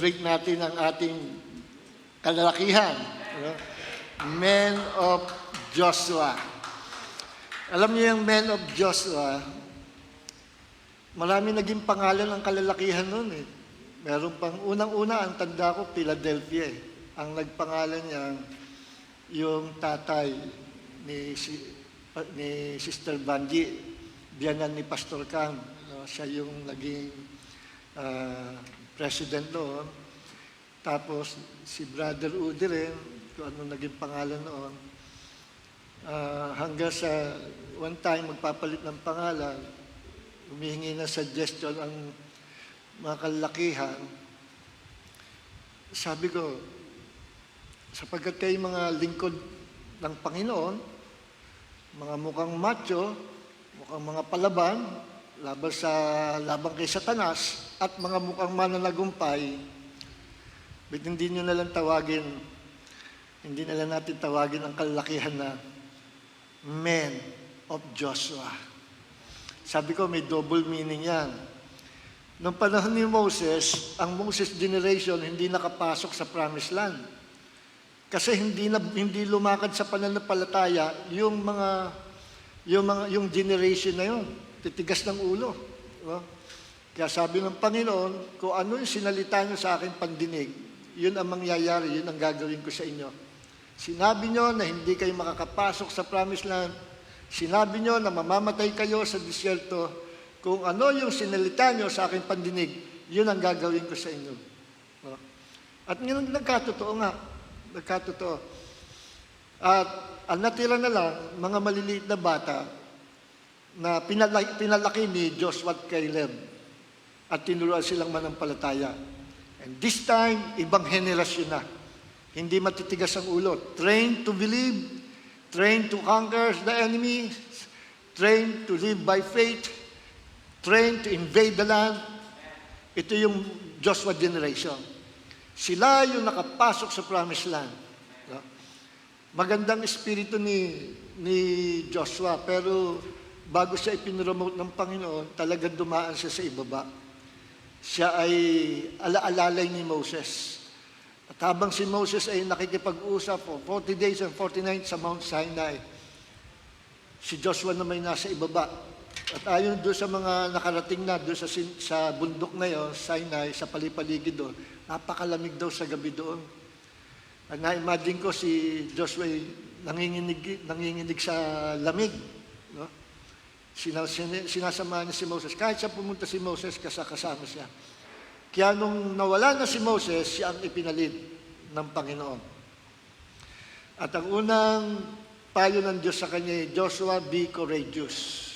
i-celebrate natin ang ating kalalakihan. Men of Joshua. Alam niyo yung Men of Joshua, marami naging pangalan ng kalalakihan noon eh. Meron pang unang-una, ang tanda ko, Philadelphia eh. Ang nagpangalan niya, yung tatay ni Sister Banji, biyanan ni Pastor Cam. Siya yung naging president noon. Tapos si Brother Udi rin, kung ano naging pangalan noon. Hanggang sa one time magpapalit ng pangalan, humihingi na suggestion ang mga kalalakihan. Sabi ko, sapagkat kayo mga lingkod ng Panginoon, mga mukhang macho, mukhang mga palaban, laban kay Satanas, at mga mukhang mananagumpay, ba't hindi nyo nalang tawagin, hindi nalang natin tawagin ang kalalakihan na Men of Joshua. Sabi ko, may double meaning yan. Noong panahon ni Moses, ang Moses generation hindi nakapasok sa Promised Land. Kasi hindi lumakad sa pananampalataya yung generation na yun. Titigas ng ulo. Diba? Kaya sabi ng Panginoon, kung ano yung sinalita nyo sa aking pandinig, yun ang mangyayari, yun ang gagawin ko sa inyo. Sinabi nyo na hindi kayo makakapasok sa Promised Land. Sinabi nyo na mamamatay kayo sa disyerto. Kung ano yung sinalita nyo sa aking pandinig, yun ang gagawin ko sa inyo. At ngayon, nagkatotoo nga. Nagkatotoo. At ang natira na lang, mga maliliit na bata na pinalaki ni Joshua at Caleb at tinuruan silang manampalataya. And this time, ibang henerasyon na. Hindi matitigas ang ulo. Trained to believe, trained to conquer the enemy, trained to live by faith, trained to invade the land. Ito yung Joshua generation. Sila yung nakapasok sa Promised Land. Magandang espiritu ni Joshua, pero bago siya ipinromote ng Panginoon, talagang dumaan siya sa ibaba. Siya ay alaalalay ni Moses. At habang si Moses ay nakikipag-usap for 40 days and 40 nights sa Mount Sinai, si Joshua naman nasa ibaba. At ayon doon sa mga nakarating na doon sa bundok na yon, Sinai, sa palipaligid doon, napakalamig daw sa gabi doon. At na-imagine ko si Joshua nanginginig sa lamig. No? Sinasamahan niya si Moses. Kahit siya pumunta si Moses, kasama siya. Kaya nung nawala na si Moses, siya ang ipinalit ng Panginoon. At ang unang payo ng Diyos sa kanya, Joshua, be courageous.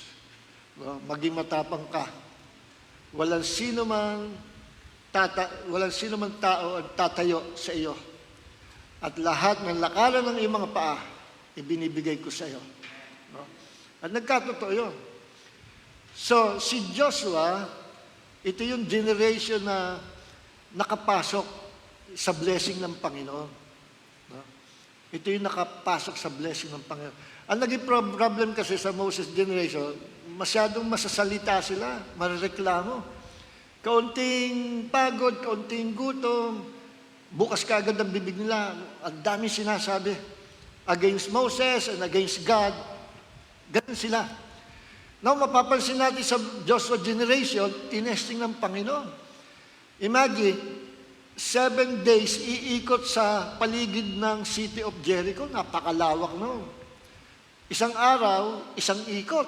Maging matapang ka. Walang sino man tao ang tatayo sa iyo. At lahat ng lakaran ng iyong mga paa, ibinibigay ko sa iyo. At nagkatotoo yun. So, si Joshua, ito yung generation na nakapasok sa blessing ng Panginoon. Ito yung nakapasok sa blessing ng Panginoon. Ang naging problem kasi sa Moses generation, masyadong masasalita sila, marireklamo. Kaunting pagod, kaunting gutom, bukas kaagad ang bibig nila. Ang dami sinasabi against Moses and against God. Ganun sila. Now, mapapansin natin sa Joshua generation, tinesting ng Panginoon. Imagine, 7 days iikot sa paligid ng city of Jericho. Napakalawak noon. Isang araw, isang ikot.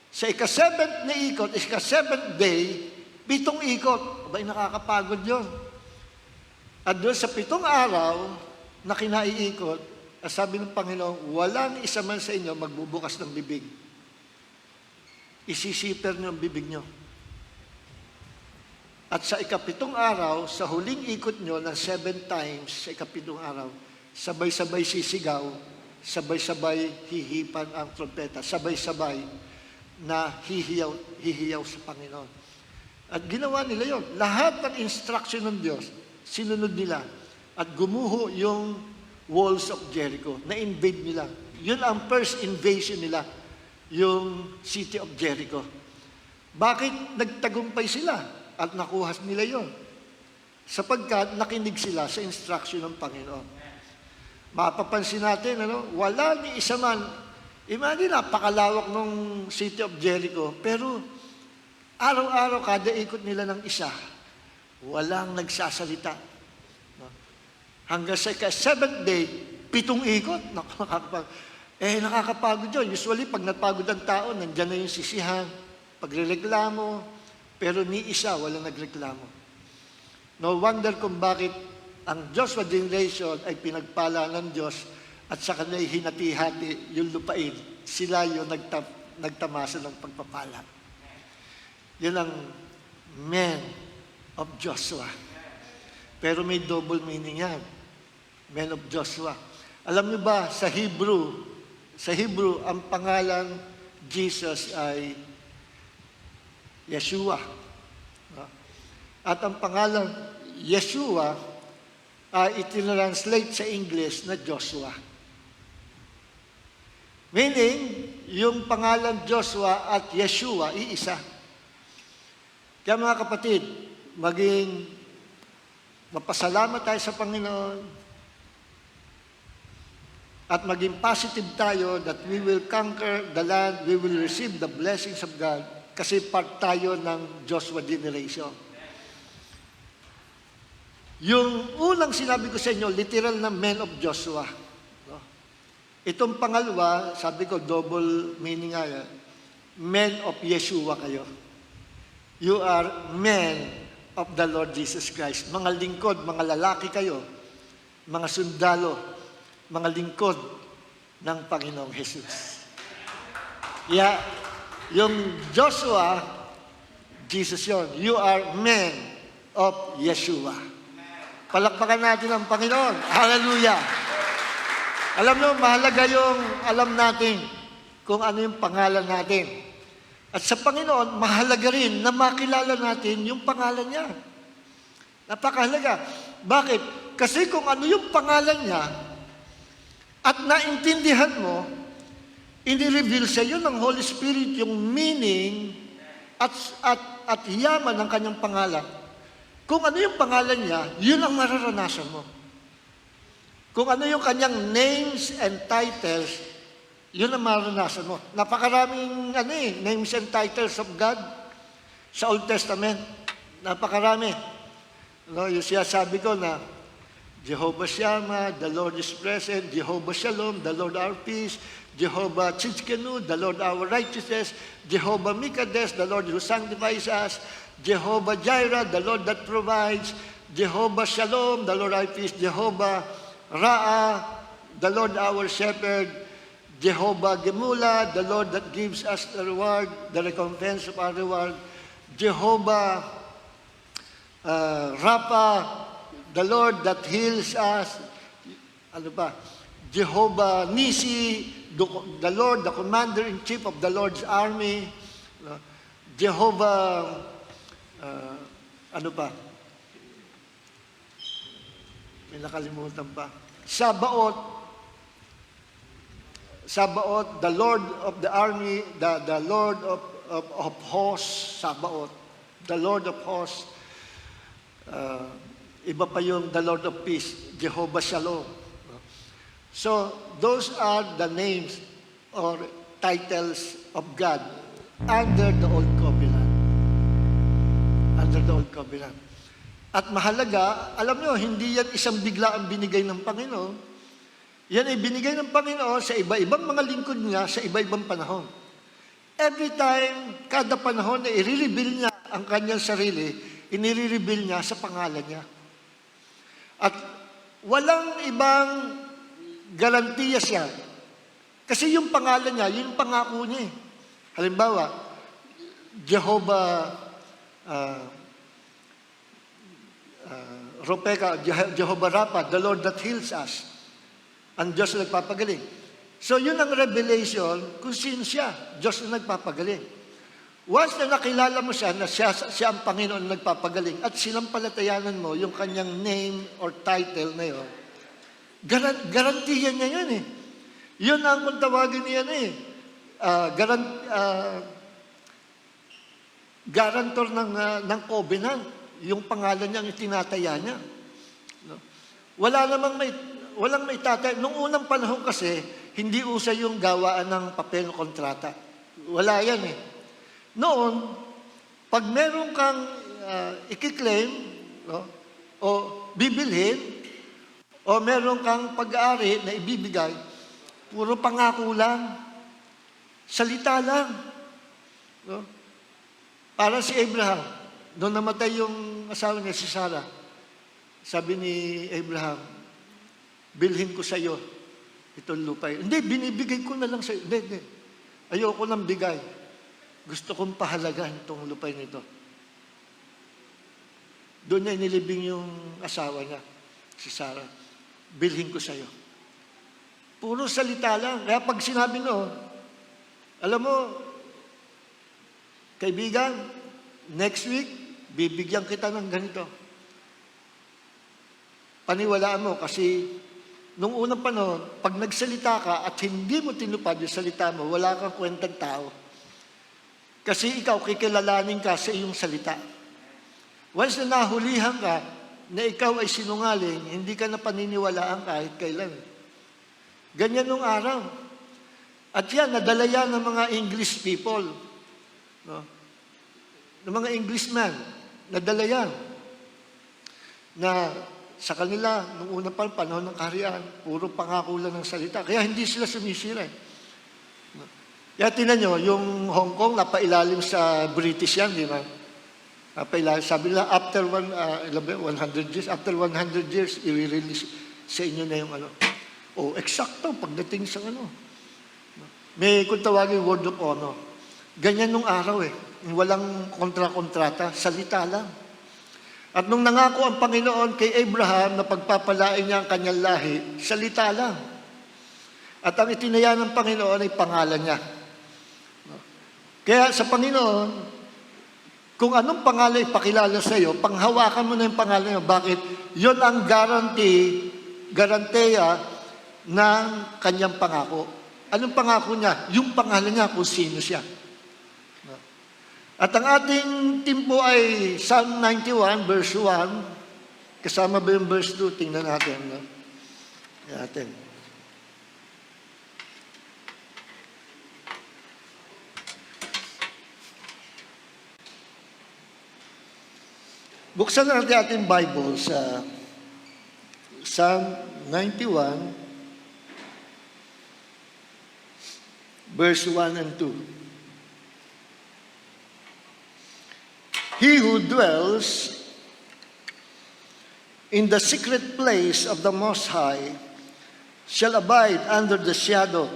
Sa ika-7th na ikot, ika-7th day, 7 ikot. Abay, nakakapagod yun. At doon sa 7 araw na kinaiikot, sabi ng Panginoon, walang isa man sa inyo magbubukas ng bibig. Isisiper niyo ang bibig niyo. At sa ika-7 araw, sa huling ikot niyo ng 7 times, sa ika-7 araw, sabay-sabay sisigaw, sabay-sabay hihipan ang trompeta, sabay-sabay na hihiyaw sa Panginoon. At ginawa nila yon. Lahat ng instruction ng Diyos, sinunod nila. At gumuho yung walls of Jericho. Na-invade nila. Yun ang first invasion nila, yung city of Jericho. Bakit nagtagumpay sila at nakuha nila yon? sapagkat nakinig sila sa instruction ng Panginoon. Mapapansin natin, wala ni isa man. Imagine, napakalawak ng city of Jericho, pero araw-araw, kada ikot nila ng isa, walang nagsasalita. Hanggang sa seventh day, 7 ikot. Nakakapagod yun. Usually, pag napagod ang tao, nandyan na yung sisihan, pagrereklamo, pero ni isa, walang nagreklamo. No wonder kung bakit ang Joshua generation ay pinagpala ng Diyos at sa kanila hinati-hati yung lupain. Sila yung nagtamasa ng pagpapala. Yun ang men of Joshua. Pero may double meaning yan. Men of Joshua. Alam niyo ba, sa Hebrew, ang pangalan Jesus ay Yeshua. At ang pangalan Yeshua ay itinranslate sa English na Joshua. Meaning, yung pangalan Joshua at Yeshua, iisa. Kaya mga kapatid, maging mapasalamat tayo sa Panginoon at maging positive tayo that we will conquer the land, we will receive the blessings of God kasi part tayo ng Joshua generation. Yung unang sinabi ko sa inyo, literal na men of Joshua. Itong pangalawa, sabi ko, double meaning nga, men of Yeshua kayo. You are men of the Lord Jesus Christ. Mga lingkod, mga lalaki kayo, mga sundalo, mga lingkod ng Panginoong Jesus. Yeah, yung Joshua, Jesus yon. You are men of Yeshua. Palakpakan natin ang Panginoon. Hallelujah! Alam nyo, mahalaga yung alam natin kung ano yung pangalan natin. At sa Panginoon, mahalaga rin na makilala natin yung pangalan niya. Napakahalaga. Bakit? Kasi kung ano yung pangalan niya, at naintindihan mo, ini-reveal sa iyo ng Holy Spirit yung meaning at yaman ng kanyang pangalan. Kung ano yung pangalan niya, yun ang mararanasan mo. Kung ano yung kanyang names and titles, yun ang mararanasan mo. Napakaraming names and titles of God sa Old Testament. Napakarami. Yung sabi ko na, Jehovah Shammah, the Lord is present. Jehovah Shalom, the Lord our peace. Jehovah Tzidkenu, the Lord our righteousness. Jehovah Mikadesh, the Lord who sanctifies us. Jehovah Jireh, the Lord that provides. Jehovah Shalom, the Lord our peace. Jehovah Ra'ah, the Lord our shepherd. Jehovah Gemula, the Lord that gives us the reward, the recompense of our reward. Jehovah Rapha, the Lord that heals us. Ano pa? Jehovah Nisi, the Lord, the commander-in-chief of the Lord's army. Jehovah, ano pa? May nakalimutan pa. Sabaoth, the Lord of the army, the Lord of hosts, Sabaoth, the Lord of hosts. Iba pa yung the Lord of peace, Jehovah Shalom. So, those are the names or titles of God under the Old Covenant. Under the Old Covenant. At mahalaga, alam nyo, hindi yan isang bigla ang binigay ng Panginoon. Yan ay binigay ng Panginoon sa iba-ibang mga lingkod niya sa iba-ibang panahon. Every time, kada panahon na i-reveal niya ang kanyang sarili, inire-reveal niya sa pangalan niya. At walang ibang garantiya siya. Kasi yung pangalan niya, yung pangako niya. Halimbawa, Jehovah Jehovah Rapha, the Lord that heals us. Ang Diyos na nagpapagaling. So yun ang revelation kung sino siya. Diyos na nagpapagaling. Once na nakilala mo siya, na siya ang Panginoon na nagpapagaling, at sinampalatayanan mo yung kanyang name or title na yun, garantiyan niya yun eh. Yun ang kung tawagin niya guarantor ng covenant. yung pangalan niya ang itinataya niya. No? Walang may tatay. Nung unang panahon kasi, hindi usa yung gawaan ng papel kontrata. Wala yan eh. Noon, pag meron kang ikiklaim, no, o bibilhin, o meron kang pag-aari na ibibigay, puro pangako lang. Salita lang. No? Para si Abraham, doon namatay yung asawa niya, si Sarah. Sabi ni Abraham, bilhin ko sa iyo itong lupa. Hindi, binibigay ko na lang sa iyo. Hindi. Ayoko nang bigay. Gusto kong pahalagan itong lupa nito. Doon niya inilibing yung asawa niya, si Sarah. Bilhin ko sa iyo. Puro salita lang. Kaya pag sinabi no, alam mo, kaibigan, next week, bibigyan kita ng ganito. Paniwalaan mo kasi nung unang panahon, pag nagsalita ka at hindi mo tinupad yung salita mo, wala kang kwentang tao. Kasi ikaw, kikilalanin ka sa iyong salita. Once na nahulihan ka na ikaw ay sinungaling, hindi ka na paniniwalaan kahit kailan. Ganyan nung araw. At yan, nadala yan ng mga English people. No? Ng mga Englishman, nadala yan. Na sa kanila, nung una pa panahon ng kaharian, puro pangako lang ng salita. Kaya hindi sila sumisira. No? Kaya tinan nyo, yung Hong Kong, napailalim sa British yan, di ba? Napailalim. Sabi nila, after 100 years, after 100 years, i-release sa inyo na yung ano. Oh, eksakto, pagdating sa ano. May kung tawagin word of honor. Ganyan nung araw eh. Walang kontra-kontrata, salita lang. At nung nangako ang Panginoon kay Abraham na pagpapalain niya ang kanyang lahi, salita lang. At ang itinaya ng Panginoon ay pangalan niya. Kaya sa Panginoon, kung anong pangalan ipakilala sa iyo, panghawakan mo na yung pangalan niya. Bakit? Yun ang garanteya ng kanyang pangako. Anong pangako niya? Yung pangalan niya kung sino siya. At ang ating team po ay Psalm 91, verse 1. Kasama ba yung verse 2? Tingnan natin. No? Natin. Buksan natin ating Bible sa Psalm 91, verse 1 and 2. He who dwells in the secret place of the Most High shall abide under the shadow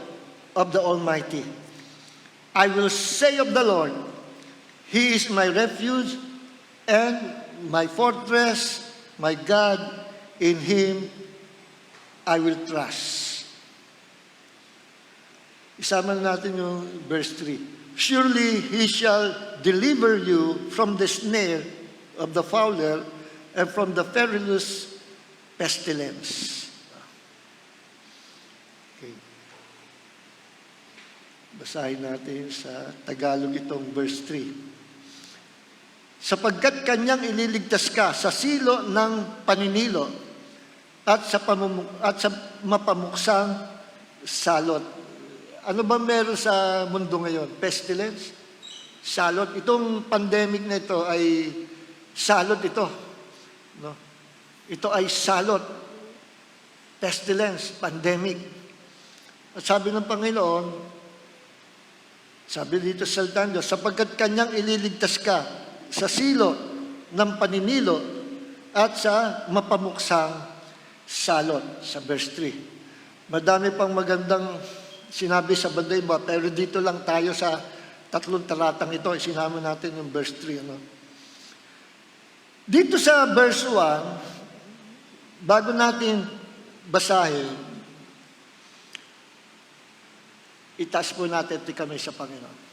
of the Almighty. I will say of the Lord, He is my refuge and my fortress, my God, in Him I will trust. Isama natin yung verse 3. Surely He shall deliver you from the snare of the fowler and from the perilous pestilence. Okay. Basahin natin sa Tagalog itong verse 3. Sapagkat kanyang ililigtas ka sa silo ng paninilo at sa mapamuksang salot. Ano ba meron sa mundo ngayon? Pestilence? Salot. Itong pandemic na ito ay salot ito. No? Ito ay salot. Pestilence, pandemic. At sabi ng Panginoon, sabi dito sa salita ng Diyos, sapagkat kanyang ililigtas ka sa silo ng paninilo at sa mapamuksang salot. Sa verse 3. Madami pang magandang sinabi sa banday ba, pero dito lang tayo sa 3 talatang ito, isinama natin yung verse 3. Ano? Dito sa verse 1, bago natin basahin, itaas po natin ito kami sa Panginoon.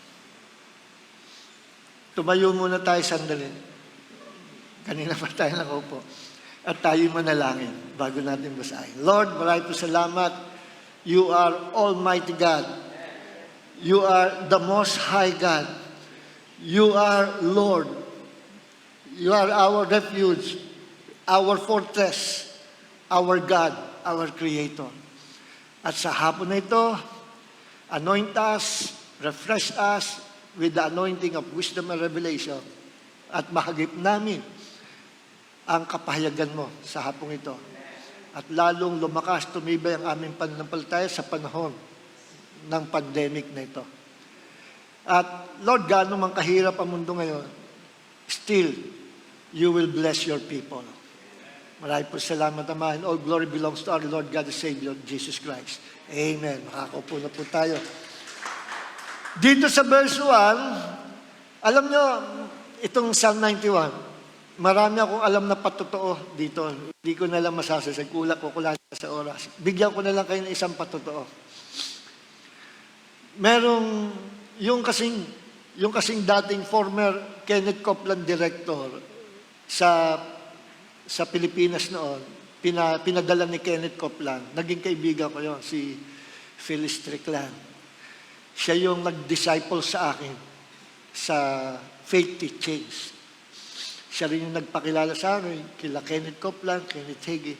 Tumayo muna tayo sandali. Kanina pa tayo nakaupo. At tayo manalangin bago natin basahin. Lord, maraming po salamat. You are Almighty God. You are the Most High God. You are Lord. You are our refuge, our fortress, our God, our Creator. At sa hapon na ito, anoint us, refresh us with the anointing of wisdom and revelation at mahagip namin ang kapahayagan mo sa hapong ito. At lalong lumakas, tumibay ang aming pananampalataya sa panahon ng pandemic na ito. At Lord, gaano man kahirap ang mundo ngayon, still, you will bless your people. Maraming po salamat, Ama, and all glory belongs to our Lord God, the Savior, Jesus Christ. Amen. Makakaupo na po tayo. Dito sa verse 1, alam nyo, itong Psalm 91, marami akong alam na patotoo dito. Hindi ko na lang masasasag. Kulang sa oras. Bigyan ko na lang kayo ng isang patotoo. Merong, yung kasing dating former Kenneth Copeland director sa Pilipinas noon, pinadala ni Kenneth Copeland. Naging kaibigan ko yun, si Phyllis Strickland. Siya yung nag-disciple sa akin sa faith teachings. Siya rin yung nagpakilala sa akin, kila Kenneth Copeland, Kenneth Hagin.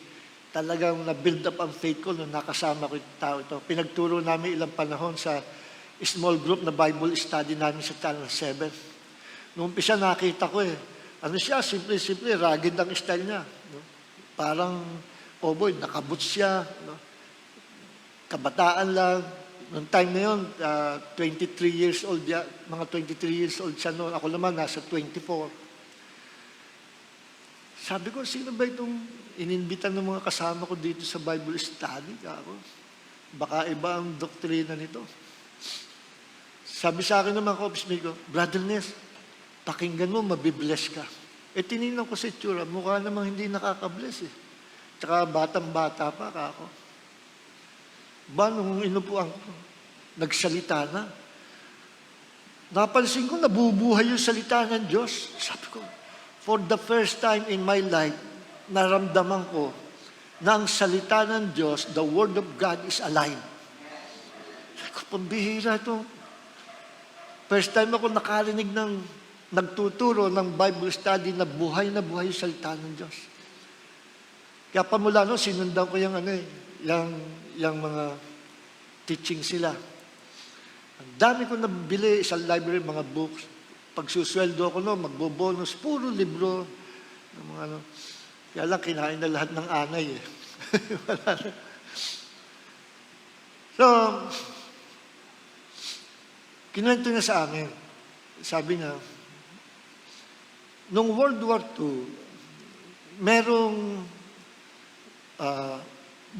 Talagang na-build up ang faith ko nung nakasama ko yung tao ito. Pinagturo namin ilang panahon sa small group na Bible study namin sa Channel 7. Noong umpisa nakita ko ano siya, simple, rugged ang style niya. No? Parang, boy, nakaboots siya. No? Kabataan lang. Noong time na yun, 23 years old, mga 23 years old siya noon. Ako naman, nasa 24. Sabi ko, sino ba itong ininbitan ng mga kasama ko dito sa Bible study? Ako, baka iba ang doktrina nito. Sabi sa akin ng mga ka-office mate ko, Brother Ness, pakinggan mo, mabibless ka. Tinignan ko sa itsura, mukha namang hindi nakakabless Tsaka batang-bata pa ako. Nung inupuan ko, nagsalita na. Napansin ko, nabubuhay yung salita ng Diyos. Sabi ko, for the first time in my life, naramdaman ko na ang salita ng Diyos, the Word of God is alive. Sabi ko, pambihira ito. First time ako nakarinig ng nagtuturo ng Bible study na buhay yung salita ng Diyos. Kaya pamula no, sinundan ko yung mga teaching sila. Ang dami ko nabili sa library, mga books. Pagsusweldo ako magbobonus, puro libro. Mga Kaya lang, kinain na lahat ng anay So, kinuwento niya sa amin. Sabi niya, nung World War II, merong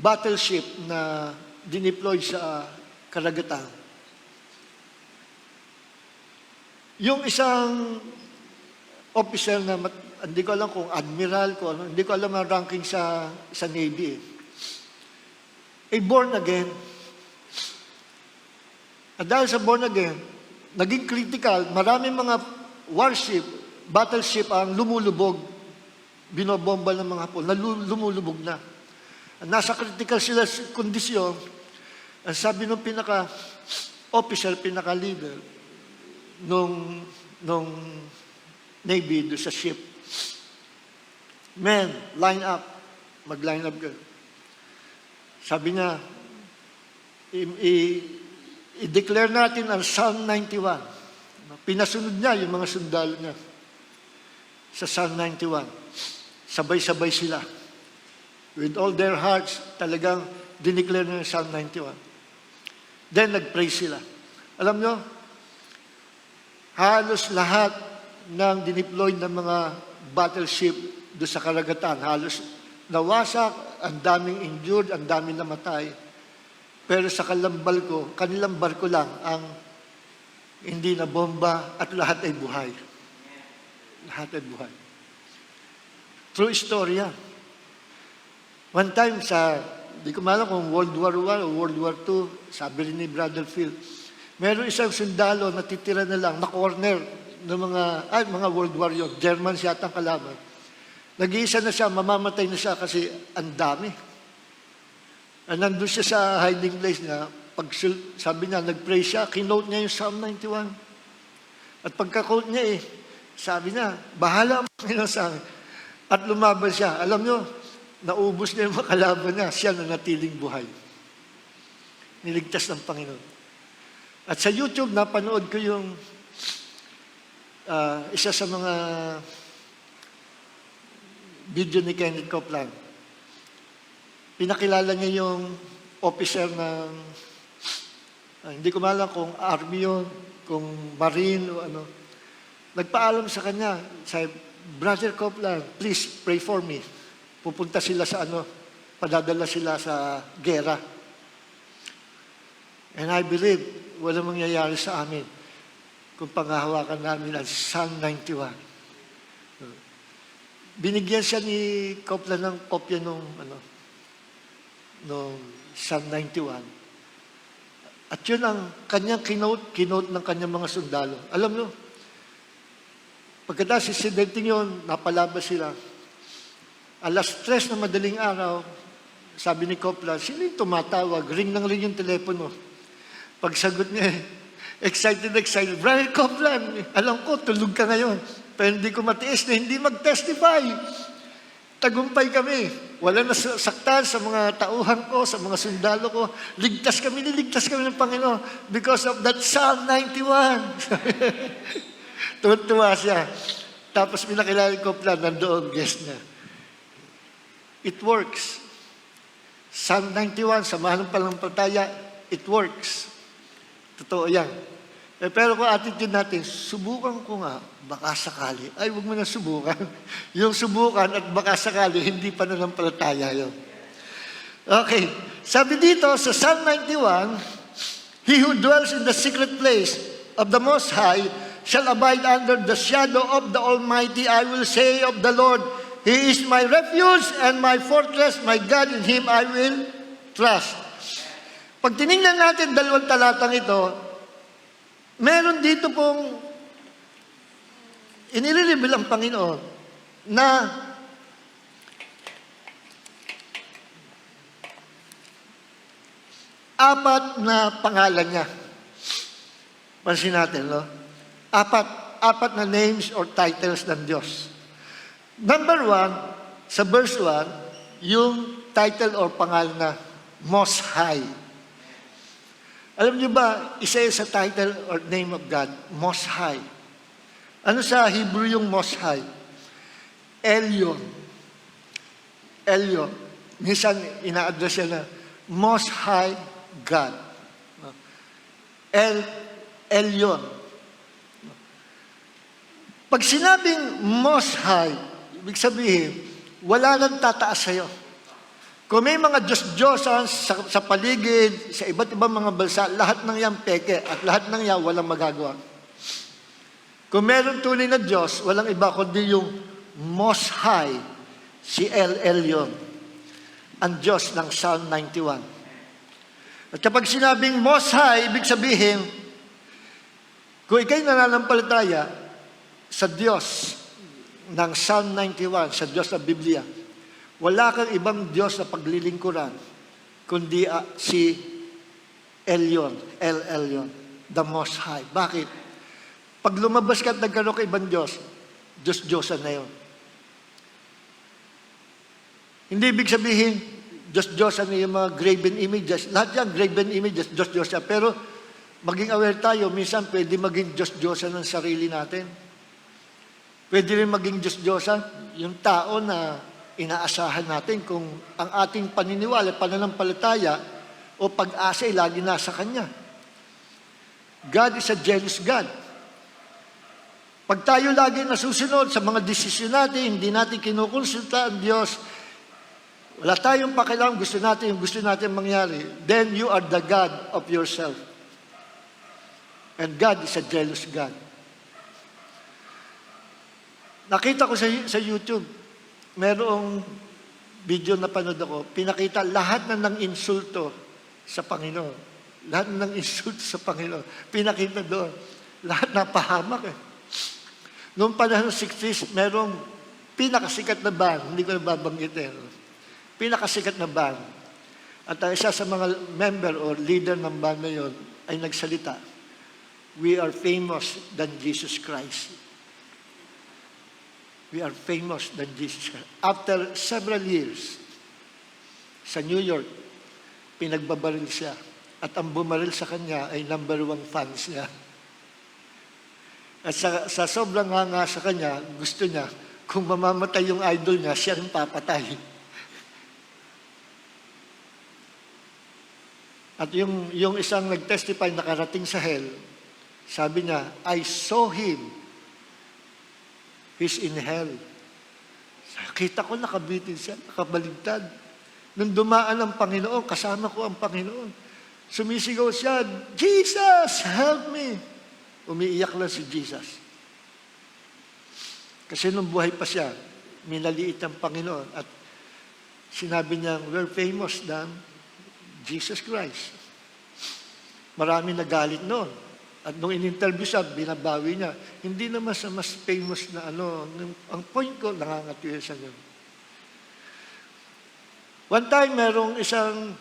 battleship na dineploy sa karagatan. Yung isang officer na, hindi ko alam kung admiral ko, hindi ko alam ang ranking sa Navy. Born again. At dahil sa born again, naging critical, maraming mga warship, battleship ang lumulubog, binobomba ng mga Hapon, lumulubog na. Nasa critical sila kondisyon, ang sabi ng pinaka-officer, pinaka-leader, nung Navy, doon sa ship, men, line up, mag-line up ka. Sabi niya, i-declare natin ang Psalm 91. Pinasunod niya yung mga sundalo niya sa Psalm 91. Sabay-sabay sila. With all their hearts, talagang dineclare niya yung Psalm 91. Then, nag-pray sila. Alam nyo, halos lahat ng dineploy ng mga battleship doon sa karagatan, halos nawasak, ang daming injured, ang daming namatay. Pero sa kanilang barko lang ang hindi na bomba at lahat ay buhay. Lahat ay buhay. True story yan. One time di ko malam kung World War I o World War II, sabi rin ni Brother Phil, meron isang sundalo na titira na lang, na corner ng mga World War yun. German siya ang kalaban. Nag-iisa na siya, mamamatay na siya kasi ang dami. Nandun siya sa hiding place niya, sabi niya, nag-pray siya, kinote niya yung Psalm 91. At pagka-quote niya Sabi niya, bahala ang Panginoon sa akin. At lumaban siya. Alam nyo, naubos niya yung mga kalaban niya. Siya na natiling buhay. Niligtas ng Panginoon. At sa YouTube, napanood ko yung isa sa mga video ni Kenneth Copeland. Pinakilala niya yung officer ng, hindi ko maalam kung army yun, kung marine o ano. Nagpaalam sa kanya, sabi, Brother Copeland, please pray for me. Pupunta sila sa ano, padadala sila sa gera. And I believe, walang mangyayari sa amin kung panghahawakan namin ang Psalm 91. Binigyan siya ni Copeland ng kopya nung Psalm 91. At yun ang kanyang kinote ng kanyang mga sundalo. Alam nyo, pagkatapos insidenting yun, napalabas sila. Alas 3 na madaling araw, sabi ni Copeland, sino yung tumatawag? Ring ng ring yung telepono. Pagsagot niya, excited, Brother Copeland, alam ko, tulog ka ngayon. Pero hindi ko matiis na hindi mag-testify. Tagumpay kami. Wala na saktan sa mga tauhan ko, sa mga sundalo ko. Niligtas kami ng Panginoon because of that Psalm 91. Tuwa siya. Tapos pinakilala ko plan, nandoon guest niya. It works. Psalm 91, samahan ng palampataya, it works. Totoo yan. Pero kung attitude natin, subukan ko nga, baka sakali. Ay, huwag mo na subukan. Yung subukan at baka sakali, hindi pa nanampalataya yun. Okay. Sabi dito sa Psalm 91, He who dwells in the secret place of the Most High shall abide under the shadow of the Almighty. I will say of the Lord, He is my refuge and my fortress, my God, in Him I will trust. Pag tinignan natin dalawang talatang ito, meron dito pong inililibel ang Panginoon na apat na pangalan niya. Pansin natin, no? Apat na names or titles ng Diyos. Number 1, sa verse 1, yung title or pangalan na Most High. Alam niyo ba, isa sa title or name of God, Most High. Ano sa Hebrew yung Most High? Elyon. Elyon. Minsan ina-address siya na Most High God. Elyon. Pag sinabing Most High, ibig sabihin, wala nang tataas sa'yo. Kung may mga Diyos-Diyosan sa paligid, sa iba't ibang mga bansa, lahat ng yan peke at lahat ng yan walang magagawa. Kung meron tunay na Diyos, walang iba kundi yung Most High, si El Elyon, ang Diyos ng Psalm 91. At kapag sinabing Most High, ibig sabihin, kung ikaw'y nananampalataya sa Diyos ng Psalm 91, sa Diyos ng Biblia, wala kang ibang Diyos na paglilingkuran, kundi si Elyon, El Elyon, the Most High. Bakit? Pag lumabas ka at nagkaroon ka ibang Diyos, Diyos-Diyosan na yun. Hindi ibig sabihin, Diyos-Diyosan na yung mga graven images. Lahat yan, graven images, Diyos-Diyosan. Pero maging aware tayo, minsan pwede maging Diyos-Diyosan ng sarili natin. Pwede rin maging Diyos-Diyosan yung tao na inaasahan natin kung ang ating paniniwala, pananampalataya o pag-asa ay lagi nasa Kanya. God is a jealous God. Pag tayo lagi nasusunod sa mga desisyon natin, hindi natin kinukonsulta ang Diyos, wala tayong pakialam, gusto natin mangyari, then you are the God of yourself. And God is a jealous God. Nakita ko sa YouTube, merong video na panood ako, pinakita lahat na ng insulto sa Panginoon. Lahat na ng insulto sa Panginoon. Pinakita doon. Lahat na pahamak eh. Noong panahon ng 60s, merong pinakasikat na band, hindi ko nababanggitin. Pinakasikat na band. At isa sa mga member or leader ng band na yun ay nagsalita, "We are famous than Jesus Christ." We are famous than Jesus Christ. After several years, sa New York, pinagbabaril siya. At ang bumaril sa kanya ay number 1 fans niya. At sa sobrang hanga sa kanya, gusto niya, kung mamamatay yung idol niya, siya rin papatay. At yung isang nag-testify nakarating sa hell, sabi niya, I saw him. He's in hell. Kita ko nakabitin siya, nakabaligtad. Nung dumaan ang Panginoon, kasama ko ang Panginoon. Sumisigaw siya, Jesus, help me. Umiiyak lang si Jesus. Kasi nung buhay pa siya, minaliit ang Panginoon. At sinabi niya, we're famous than Jesus Christ. Marami nagalit noon. At nung in-interview siya, binabawi niya. Hindi naman sa mas famous na ang point ko, nangangatuyo sa niyo. One time, merong isang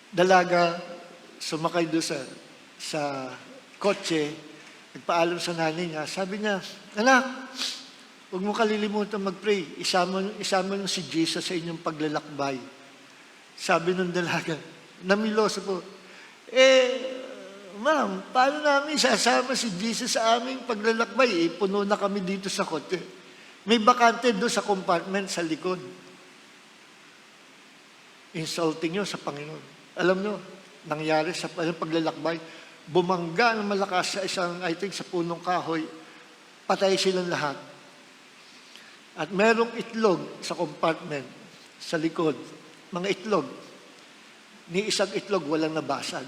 dalaga sumakay doon sa kotse, nagpaalam sa nanay niya. Sabi niya, anak, huwag mo kalilimutan mag-pray. Isama nyo si Jesus sa inyong paglalakbay. Sabi ng dalaga, namiloso po, ma'am, paano namin sasama si Jesus sa aming paglalakbay? Puno na kami dito sa kotse. May bakante doon sa compartment sa likod. Insulting nyo sa Panginoon. Alam nyo, nangyari sa paglalakbay, bumangga ng malakas sa sa punong kahoy, patay silang lahat. At merong itlog sa compartment, sa likod. Mga itlog. Ni isang itlog, walang nabasag.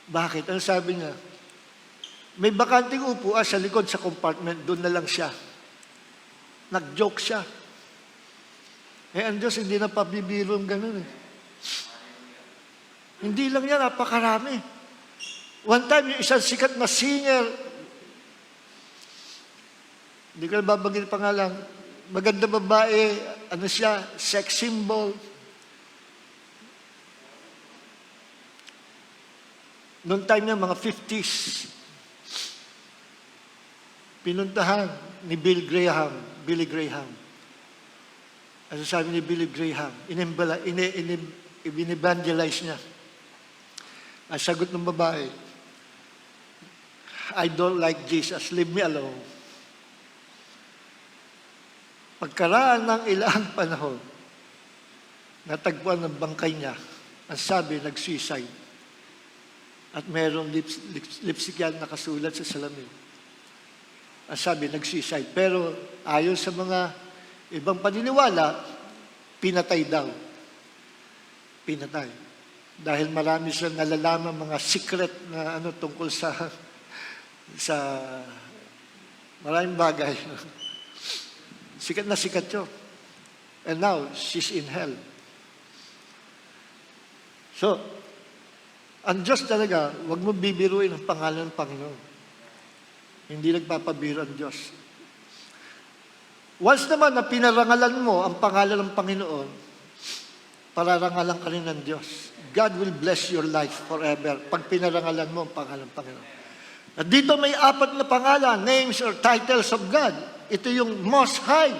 Bakit? Ano sabi niya? May bakanting upuan sa likod sa compartment, doon na lang siya. Nag-joke siya. Ang Diyos, hindi na pabibiro ang ganun eh. Hindi lang yan, napakarami. One time, yung isang sikat na singer, hindi ko na babagin pangalan, maganda babae, siya, sex symbol. Noong time niya, mga 50s, pinuntahan ni Billy Graham. Ano sabi ni Billy Graham? Inevangelize niya. Ang sagot ng babae, I don't like Jesus, leave me alone. Pagkaraan ng ilang panahon, natagpuan ng bangkay niya, ang sabi, nag-suicide. At mayroong lipstick yan nakasulat sa salamin. Ang sabi, nag-suicide. Pero ayon sa mga ibang paniniwala, pinatay daw. Pinatay. Dahil marami silang nalalaman mga secret na tungkol sa maraming bagay. Sikat na sikat yun. And now, she's in hell. So, ang Diyos talaga, huwag mo bibiruin ang pangalan ng Panginoon. Hindi nagpapabiro ang Diyos. Once naman na pinarangalan mo ang pangalan ng Panginoon, pararangalan ka rin ng Diyos. God will bless your life forever pag pinarangalan mo ang pangalan ng Panginoon. At dito may 4 na pangalan, names or titles of God. Ito yung Most High.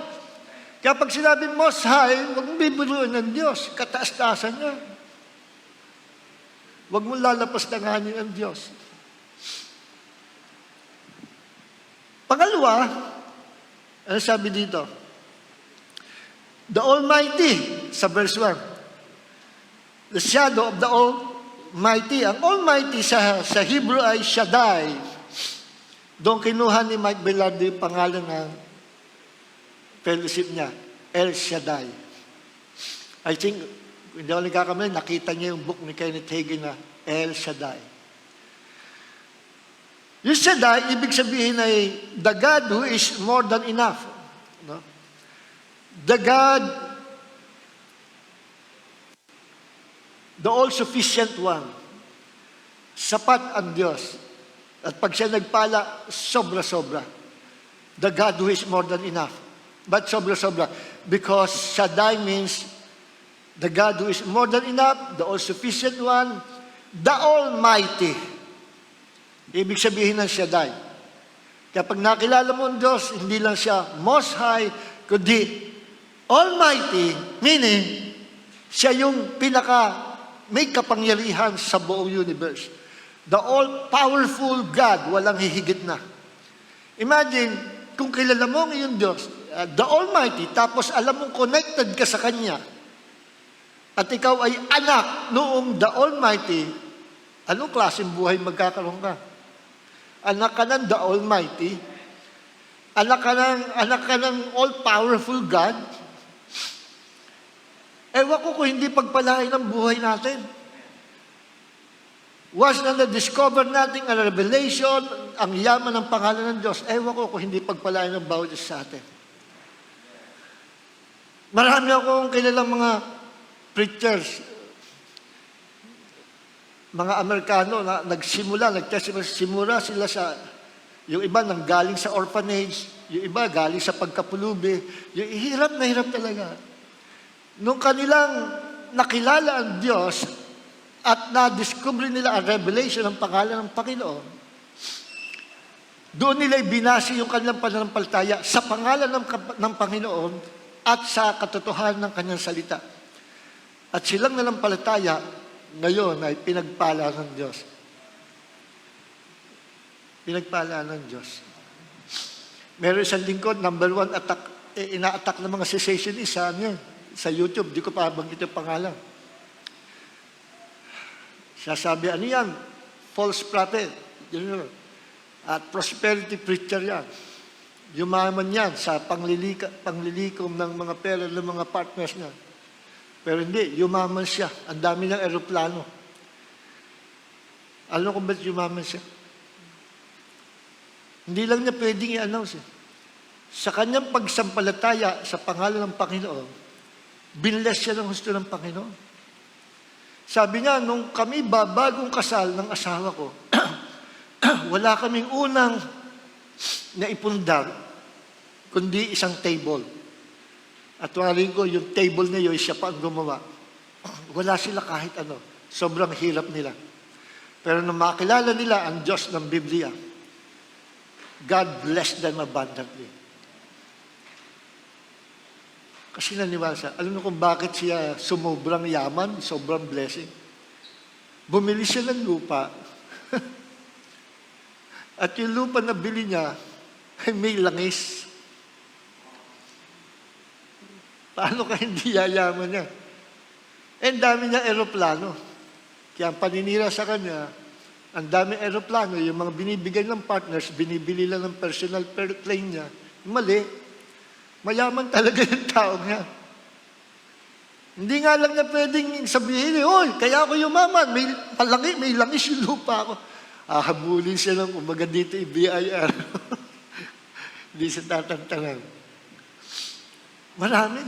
Kaya pag sinabi Most High, huwag mong bibiruin ng Diyos. Kataas-taasan niya. Huwag mong lalapas-danganin ang Diyos. Pangalawa, ano sabi dito? The Almighty, sa verse 1. The shadow of the Almighty. Ang Almighty sa Hebrew ay Shaddai. Doon kinuha ni Mike Belardo yung pangalan ng fellowship niya, El Shaddai. I think, hindi ako nagkakamali, nakita niya yung book ni Kenneth Hagin na El Shaddai. Yung Shaddai, ibig sabihin ay the God who is more than enough. No? The God, the all-sufficient one. Sapat ang Diyos. At pag siya nagpala, sobra-sobra. The God who is more than enough. But sobra-sobra. Because Shaddai means the God who is more than enough, the all-sufficient one, the Almighty. Ibig sabihin ng Shaddai. Kaya pag nakilala mo ang Diyos, hindi lang siya Most High, kundi Almighty, meaning, siya yung may kapangyarihan sa buong universe. The all-powerful God, walang hihigit na. Imagine, kung kilala mo ang iyong Diyos, the Almighty, tapos alam mong connected ka sa Kanya, at ikaw ay anak noong the Almighty, anong klaseng buhay magkakaroon ka? Anak ka ng the Almighty, anak ka ng all-powerful God. Ewan ko kung hindi pagpalain ang buhay natin. Once na na-discover natin ang revelation, ang yaman ng pangalan ng Diyos, ewan ko kung hindi pagpalain ng bawat isa sa atin. Marami akong kilalang mga preachers, mga Amerikano na nagsimula sila sa, yung iba nanggaling sa orphanage, yung iba galing sa pagkapulubi, yung hirap na hirap talaga. Nung kanilang nakilala ang Diyos at na-discover nila ang revelation ng pangalan ng Panginoon, doon nila ibinasi yung kanilang pananampalataya sa pangalan ng Panginoon at sa katotohanan ng kanyang salita. At silang nanampalataya ngayon ay pinagpala ng Diyos. Pinagpala ng Diyos. Meron isang lingkod, number 1 attack, ina-attack ng mga cessationist sa YouTube. Di ko pa banggit yung pangalan. Sasabi, ano yan? False prophet. Yun. At prosperity preacher yan. Yumaman yan sa panglilikom ng mga pera ng mga partners niya. Pero hindi, yumaman siya. Ang dami ng eroplano. Alam kung ba't yumaman siya? Hindi lang niya pwedeng i-announce. Sa kanyang pagsampalataya sa pangalan ng Panginoon, binless siya ng gusto ng Panginoon. Sabi niya, nung kami bagong kasal ng asawa ko, wala kaming unang naipundar, kundi isang table. At waring ko, yung table na yun, siya pa ang gumawa. Wala sila kahit ano. Sobrang hirap nila. Pero nung makilala nila ang Diyos ng Biblia, God blessed them abundantly. Kasi naniwala siya. Alam mo kung bakit siya sumobrang yaman, sobrang blessing? Bumili siya ng lupa. At yung lupa na bili niya, ay may langis. Paano ka hindi yayaman niya? Ang dami niya eroplano. Kaya ang paninira sa kanya, ang dami eroplano, yung mga binibigay ng partners, binibili lang ng personal plane niya. Mali. Mayaman talaga yung tao niya. Hindi nga lang niya pwedeng sabihin, oy, kaya ako yumaman, may langis yung lupa ako. Habulin siya ng umaga dito, i-BIR. Hindi siya tatantanan. Marami.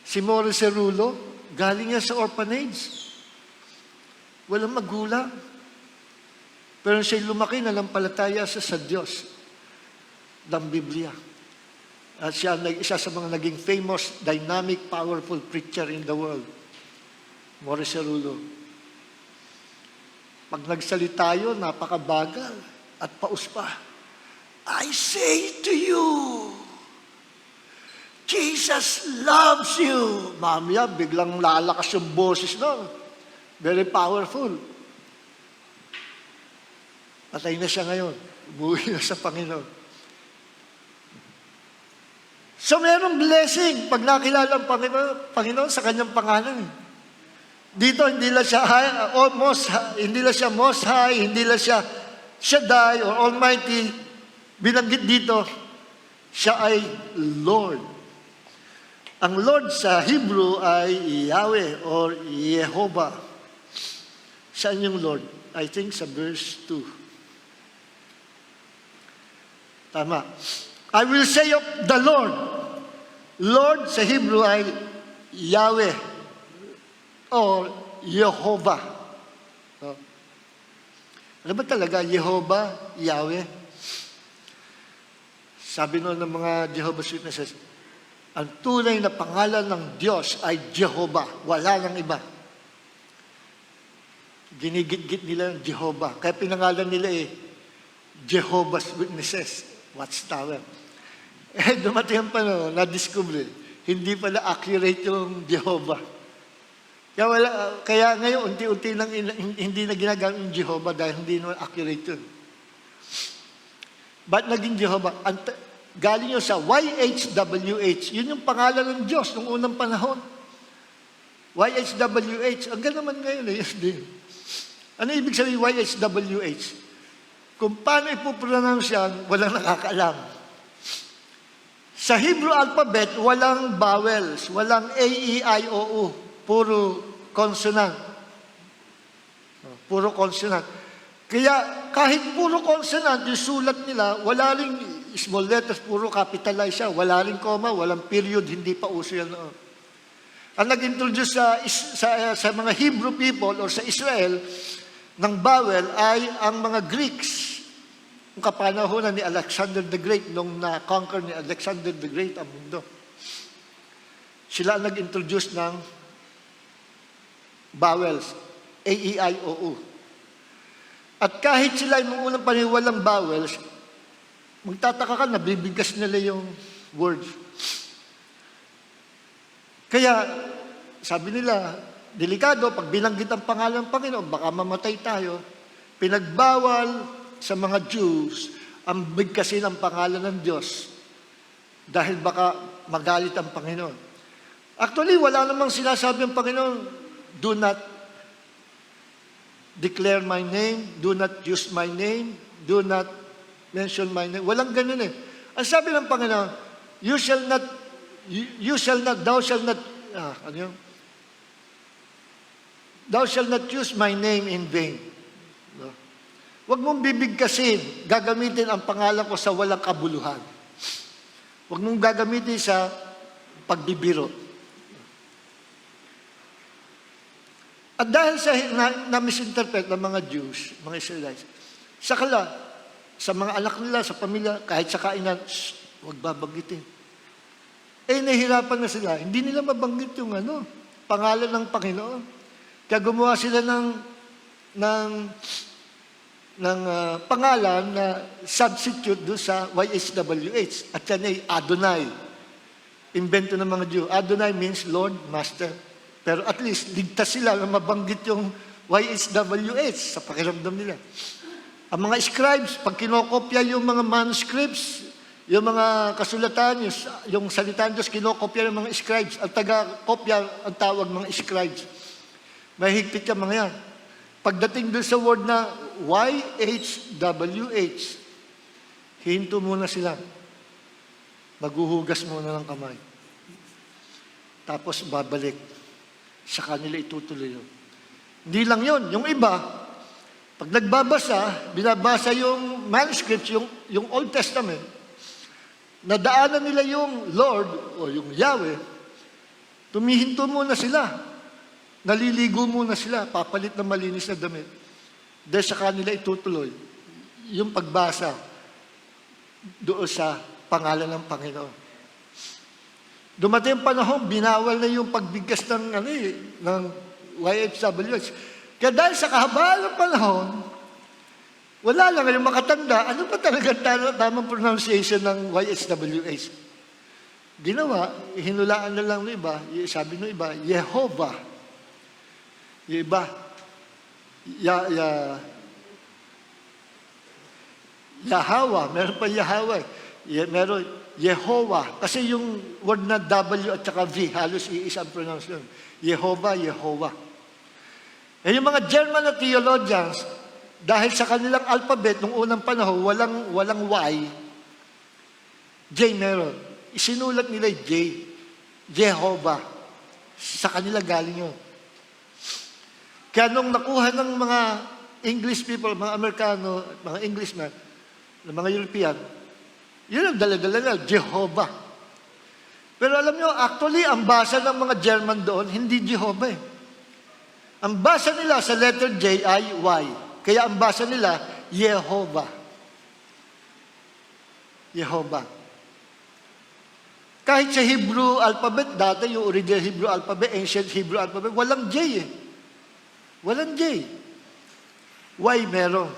Si Morris Cerulo, galing niya sa orphanage. Walang magulang. Pero siya lumaki na lampalataya sa Diyos ng Biblia. At siya isa sa mga naging famous, dynamic, powerful preacher in the world. Morris Cerulo. Pag nagsalita yun, napakabagal at paus pa. I say to you, Jesus loves you. Mamaya, biglang lalakas yung boses nun. Very powerful. Patay na siya ngayon. Umuwi na sa Panginoon. So, mayroong blessing pag nakilala ang Panginoon sa kanyang pangalan. Dito, hindi lang siya Most High, hindi lang siya Shaddai or Almighty. Binanggit dito, siya ay Lord. Ang Lord sa Hebrew ay Yahweh or Jehovah. Saan yung Lord? I think sa verse 2. Tama. I will say of the Lord. Lord sa Hebrew ay Yahweh or Jehovah. Ano ba talaga? Jehovah, Yahweh? Sabi noon ng mga Jehovah's Witnesses, ang tunay na pangalan ng Diyos ay Jehovah. Wala nang iba. Ginigit-git nila ng Jehovah. Kaya pinangalan nila Jehovah's Witnesses. watchtower. Dumating ang panahon, na-discover, hindi pala accurate yung Jehovah. Kaya ngayon, unti-unti nang hindi na ginagamit yung Jehovah dahil hindi naman accurate yun. Ba't naging Jehovah? Galing yun sa YHWH. Yun yung pangalan ng Diyos noong unang panahon. YHWH. Ang naman ngayon eh. Ano ibig sabihin YHWH? Kung paano ipopronounce yan, walang nakakaalam. Sa Hebrew alphabet, walang vowels, walang A, E, I, O, U. Puro consonant. Puro consonant. Kaya kahit puro consonant, yung sulat nila, wala ring small letters, puro capitalize siya. Wala ring comma, walang period, hindi pa uso yan noon. Ang nag-introduce sa mga Hebrew people or sa Israel ng vowel ay ang mga Greeks. Ang kapanahonan ni Alexander the Great nung na-conquer ni Alexander the Great ang mundo. Sila ang nag-introduce ng vowels, A, E, I, O, U. At kahit sila yung unang paniwalang vowels, magtataka ka, nabibigkas nila yung words. Kaya, sabi nila, delikado, pag binanggit ang pangalan ng Panginoon, baka mamatay tayo. Pinagbawal sa mga Jews ang bigkasin ang pangalan ng Diyos dahil baka magalit ang Panginoon. Actually, wala namang sinasabi ang Panginoon, do not declare my name, do not use my name, do not mention my name. Walang ganun eh. Ang sabi ng Panginoon, thou shall not use my name in vain. No? Huwag mong bibigkasin, gagamitin ang pangalan ko sa walang kabuluhan. Huwag mong gagamitin sa pagbibiro. At dahil sa na-misinterpret ng mga Jews, mga Israelites, sa mga anak nila, sa pamilya, kahit sa kainan, huwag babanggitin. Nahihirapan na sila. Hindi nila mabanggit yung pangalan ng Panginoon. Kaya gumawa sila ng pangalan na substitute doon sa YHWH. At yan ay Adonai. Invento ng mga Jew. Adonai means Lord, Master. Pero at least, ligtas sila na mabanggit yung YHWH sa pakiramdam nila. Ang mga scribes, pag kinokopya yung mga manuscripts, yung mga kasulatan, yung salita ng Diyos, kinokopya ng mga scribes. Ang taga-kopya, ang tawag mga scribes. Mahigpit yung mga yan. Pagdating doon sa word na YHWH, hinto muna sila. Maghuhugas muna ng kamay. Tapos babalik. Sa kanila itutuloy yun. Hindi lang yun. Yung iba, pag nagbabasa, binabasa yung manuscripts, yung Old Testament, nadaanan nila yung Lord o yung Yahweh, tumihinto muna sila. Naliligo muna sila, papalit ng malinis na damit. Dahil sa kanila itutuloy yung pagbasa doon sa pangalan ng Panginoon. Dumating ang panahon, binawal na yung pagbigkas ng YHWH. Kaya dahil sa kahabaan ng panahon, wala lang yung makatanda, ano pa talaga tamang pronunciation ng YHWH? Ginawa, hinulaan na lang ng iba, sabi ng iba, Yehovah. Yung iba, Yahawa, meron pa Yahawa. Meron Yehovah. Kasi yung word na W at saka V, halos iisang pronunciation. Yehovah, Yehovah. Yung mga German na theologians, dahil sa kanilang alphabet, nung unang panahon, walang Y, J meron. Isinulat nila J, Jehovah. Sa kanila galing yun. Kaya nung nakuha ng mga English people, mga Amerikano, mga Englishman, mga European, yun ang dala-dala na, Jehovah. Pero alam nyo, actually, ang basa ng mga German doon, hindi Jehovah eh. Ang basa nila sa letter J ay Y. Kaya ang basa nila, Yehovah. Yehovah. Kahit sa Hebrew alphabet, dati yung original Hebrew alphabet, ancient Hebrew alphabet, walang J eh. Walang J. Y meron.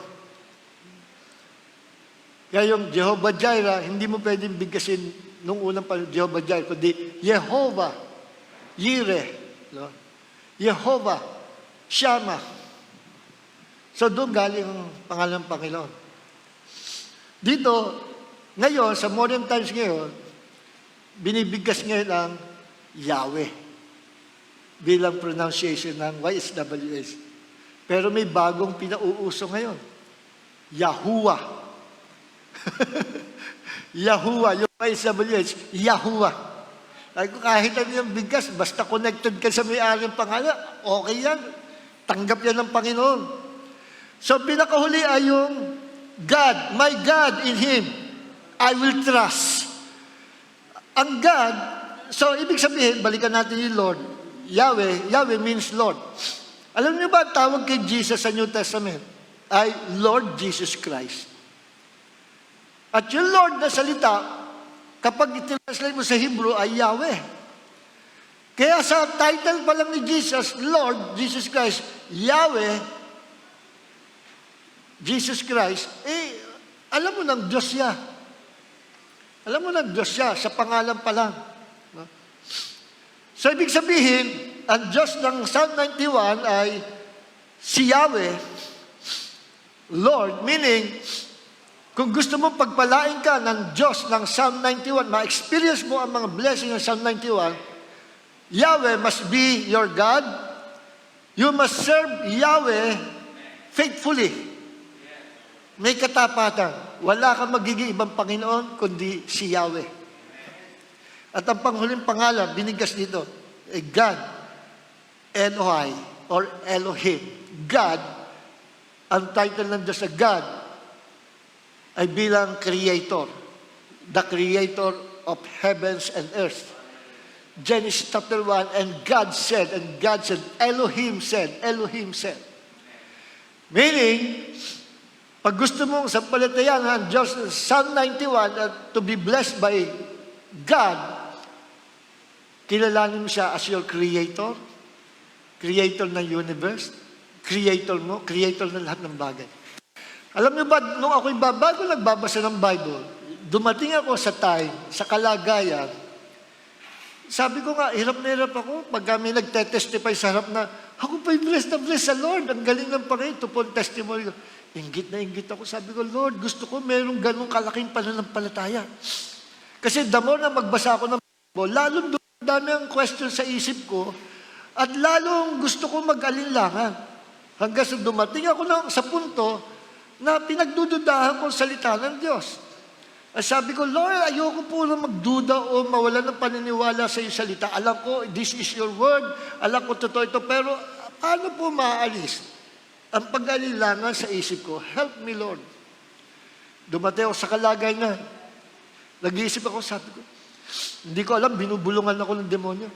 Kaya yung Jehovah Jireh, hindi mo pwedeng bigkasin nung unang panahon, Jehovah Jireh, kundi Jehovah, Jireh, no? Jehovah, Shammah. So doon galing ang pangalan ng Panginoon. Dito, ngayon, sa modern times ngayon, binibigkas ngayon ang Yahweh bilang pronunciation ng YSWS. Pero may bagong pinauuso ngayon. Yahuwah. Yahuwah, yung YSWS, Yahuwah. Kahit ano yung bigkas, basta connected ka sa may-ari ng pangalan, okay yan. Tanggap yan ng Panginoon. So pinakahuli ay yung God, my God in Him, I will trust. Ang God, so ibig sabihin, balikan natin yung Lord. Yahweh means Lord. Alam niyo ba, tawag kay Jesus sa New Testament ay Lord Jesus Christ. At yung Lord na salita, kapag itinranslate mo sa Hebrew ay Yahweh. Kaya sa title pa lang ni Jesus, Lord Jesus Christ, Yahweh, Jesus Christ, alam mo ng Diyos siya. Alam mo ng Diyos siya, sa pangalan pa lang. No? So, ibig sabihin, ang Diyos ng Psalm 91 ay si Yahweh, Lord, meaning, kung gusto mo pagpalain ka ng Diyos ng Psalm 91, ma-experience mo ang mga blessings ng Psalm 91, Yahweh must be your God. You must serve Yahweh faithfully. May katapatan. Wala kang magiging ibang Panginoon, kundi si Yahweh. At ang panghuling pangalan, binigkas dito, God, Elohai, or Elohim. God, ang title ng Diyos sa God, ay bilang Creator. The Creator of heavens and earth. Genesis chapter 1, and God said, Elohim said. Meaning, pag gusto mong sampalatayan ang Diyos, Psalm 91, to be blessed by God, kilalanin mo siya as your creator, creator ng universe, creator mo, creator ng lahat ng bagay. Alam niyo ba, nung ako'y bago nagbabasa ng Bible, dumating ako sa time, sa kalagayan, sabi ko nga, hirap na hirap ako pag kami nagtetestify sa harap na, ako pa'y blessed na blessed sa Lord, ang galing ng Panginoon, ito po ang testimony ko. Inggit na inggit ako. Sabi ko, Lord, gusto ko merong ganong kalaking pananampalataya. Kasi the more na magbasa ako ng Bible, lalong dami ang question sa isip ko at lalong gusto ko mag-alinlangan. Hanggang sa dumating ako sa punto na pinagdududahan ko ang salita ng Diyos. At sabi ko, Lord, ayoko po na magduda o mawala ng paniniwala sa iyong salita. Alam ko, this is your word. Alam ko, totoo ito. Pero paano po maaalis ang pag-alilangan sa isip ko? Help me, Lord. Dumating ako sa kalagay na nag-iisip ako, sabi ko, hindi ko alam, binubulungan ako ng demonyo.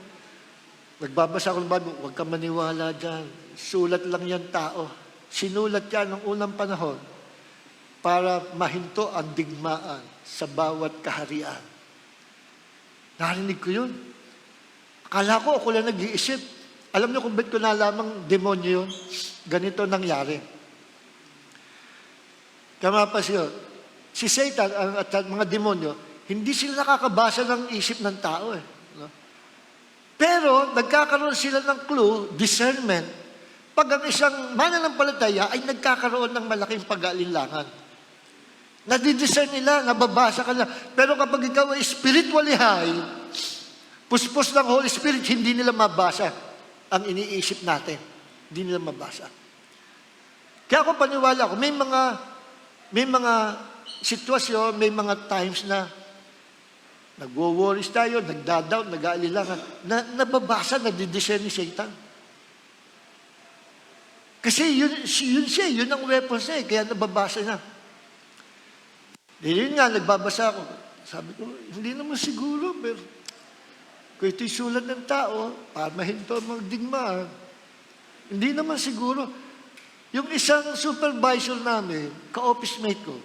Nagbabasa ako ng Bible, huwag kang maniwala dyan. Sulat lang yan tao. Sinulat yan ng unang panahon para mahinto ang digmaan sa bawat kaharian. Narinig ko yun. Akala ko, ako lang nag-iisip. Alam niyo kung ba't ko nalamang demonyo yun? Ganito nangyari. Kamapas yun. Si Satan at mga demonyo, hindi sila nakakabasa ng isip ng tao. No? Pero nagkakaroon sila ng clue, discernment, pag ang isang mananampalataya ay nagkakaroon ng malaking pag-aalinlangan. Nadidiscern nila, nababasa ka na. Pero kapag ikaw ay spiritually high, puspos ng Holy Spirit, hindi nila mabasa ang iniisip natin. Hindi nila mabasa. Kaya ako paniwala ko, may mga sitwasyon, may mga times na nagwo-worries tayo, nagda-doubt, nag-aalilangan, na nababasa, nadidiscern ni Satan. Kasi yun ang weapons niya, kaya nababasa niya. Yun nga, nagbabasa ako. Sabi ko, hindi naman siguro, pero kung ito'y sulat ng tao, para mahinto ang magdigmaan, hindi naman siguro. Yung isang supervisor namin, ka-office mate ko,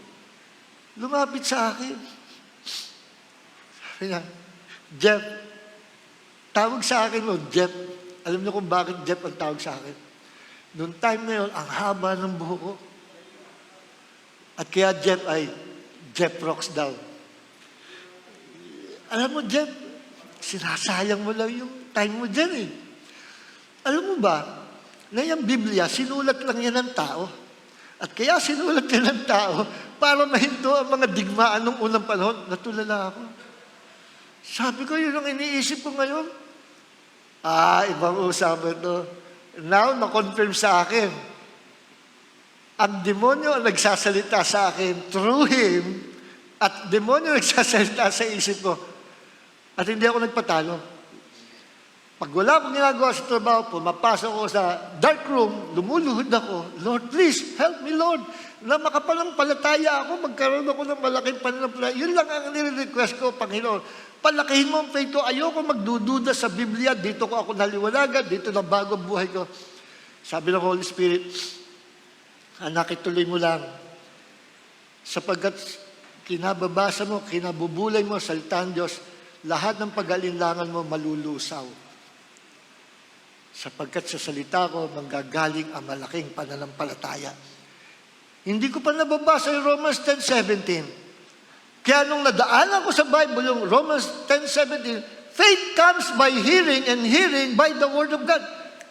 lumapit sa akin. Sabi niya, Jeff, tawag sa akin mo, Jeff. Alam niyo kung bakit Jeff ang tawag sa akin? Noong time na yun, ang haba ng buhok ko. At kaya Jeff ay Jeff Rocks daw. Alam mo, Jeff, sinasayang mo lang yung time mo dyan eh. Alam mo ba, na yung Biblia, sinulat lang yan ng tao. At kaya sinulat yan ng tao para mahinto ang mga digmaan ng unang panahon. Natulala ako. Sabi ko, yun ang iniisip ko ngayon. Ibang usapan to. Now, na-confirm sa akin. Ang demonyo ang nagsasalita sa akin through him at demonyo nagsasalita sa isip ko. At hindi ako nagpatalo. Pag wala akong ginagawa sa trabaho, pumapasok ako sa dark room, lumuluhod ako. Lord, please, help me, Lord. Na makapanampalataya ako, magkaroon ako ng malaking pananampalataya. Yun lang ang nire-request ko, Panginoon. Palakihin mo ang faith ko. Ayoko magdududa sa Biblia. Dito ko ako naliwanagan. Dito na bago ang buhay ko. Sabi ng Holy Spirit, anak, ituloy mo lang. Sapagkat kinababasa mo, kinabubulay mo, salita ng Diyos, lahat ng pag-alinlangan mo malulusaw. Sapagkat sa salita ko, manggagaling ang malaking pananampalataya. Hindi ko pa nababasa yung Romans 10:17. Kaya nung nadaanan ko sa Bible, yung Romans 10:17, faith comes by hearing and hearing by the Word of God.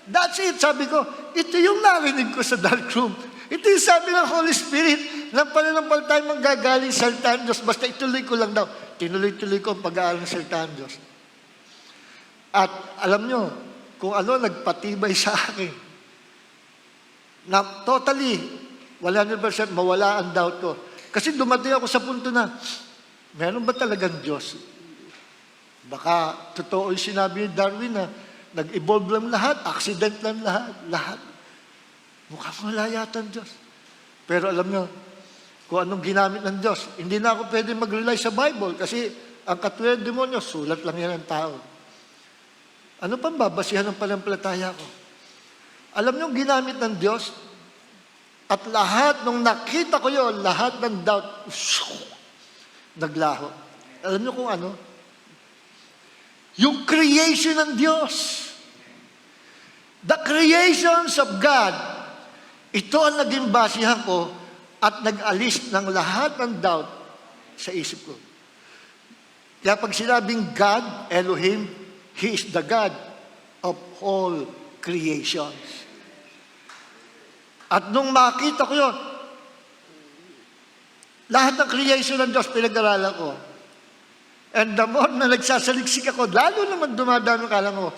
That's it, sabi ko. Ito yung narinig ko sa dark room. Ito yung sabi ng Holy Spirit, ng pananampalataya manggagaling sa salita ng Diyos. Basta ituloy ko lang daw. Tinuloy-tuloy ko ang pag-aaral ng salita ng Diyos. At alam nyo, kung ano nagpatibay sa akin, na totally, 100% mawala ang doubt ko. Kasi dumating ako sa punto na, meron ba talagang Diyos? Baka totoo yung sinabi ni Darwin na nag-evolve lang lahat, accident lang lahat. Mukhang wala yata ang Diyos. Pero alam nyo, kung anong ginamit ng Diyos, hindi na ako pwede mag-rely sa Bible kasi ang katulad ng demonyo, sulat lang yan ng tao. Ano pang babasihan ng pananampalataya ko? Alam nyo, ginamit ng Diyos, at lahat, nung nakita ko yun, lahat ng doubt, naglaho. Alam nyo kung ano? Yung creation ng Diyos. The creations of God. Ito ang naging basihan ko at nag-alis ng lahat ng doubt sa isip ko. Kaya pag sinabing God, Elohim, He is the God of all creations. At nung makita ko yun, lahat ng creation ng Diyos pinag-aralan ko. And the more na nagsasaliksik ako, lalo naman dumadami ang kalang ko.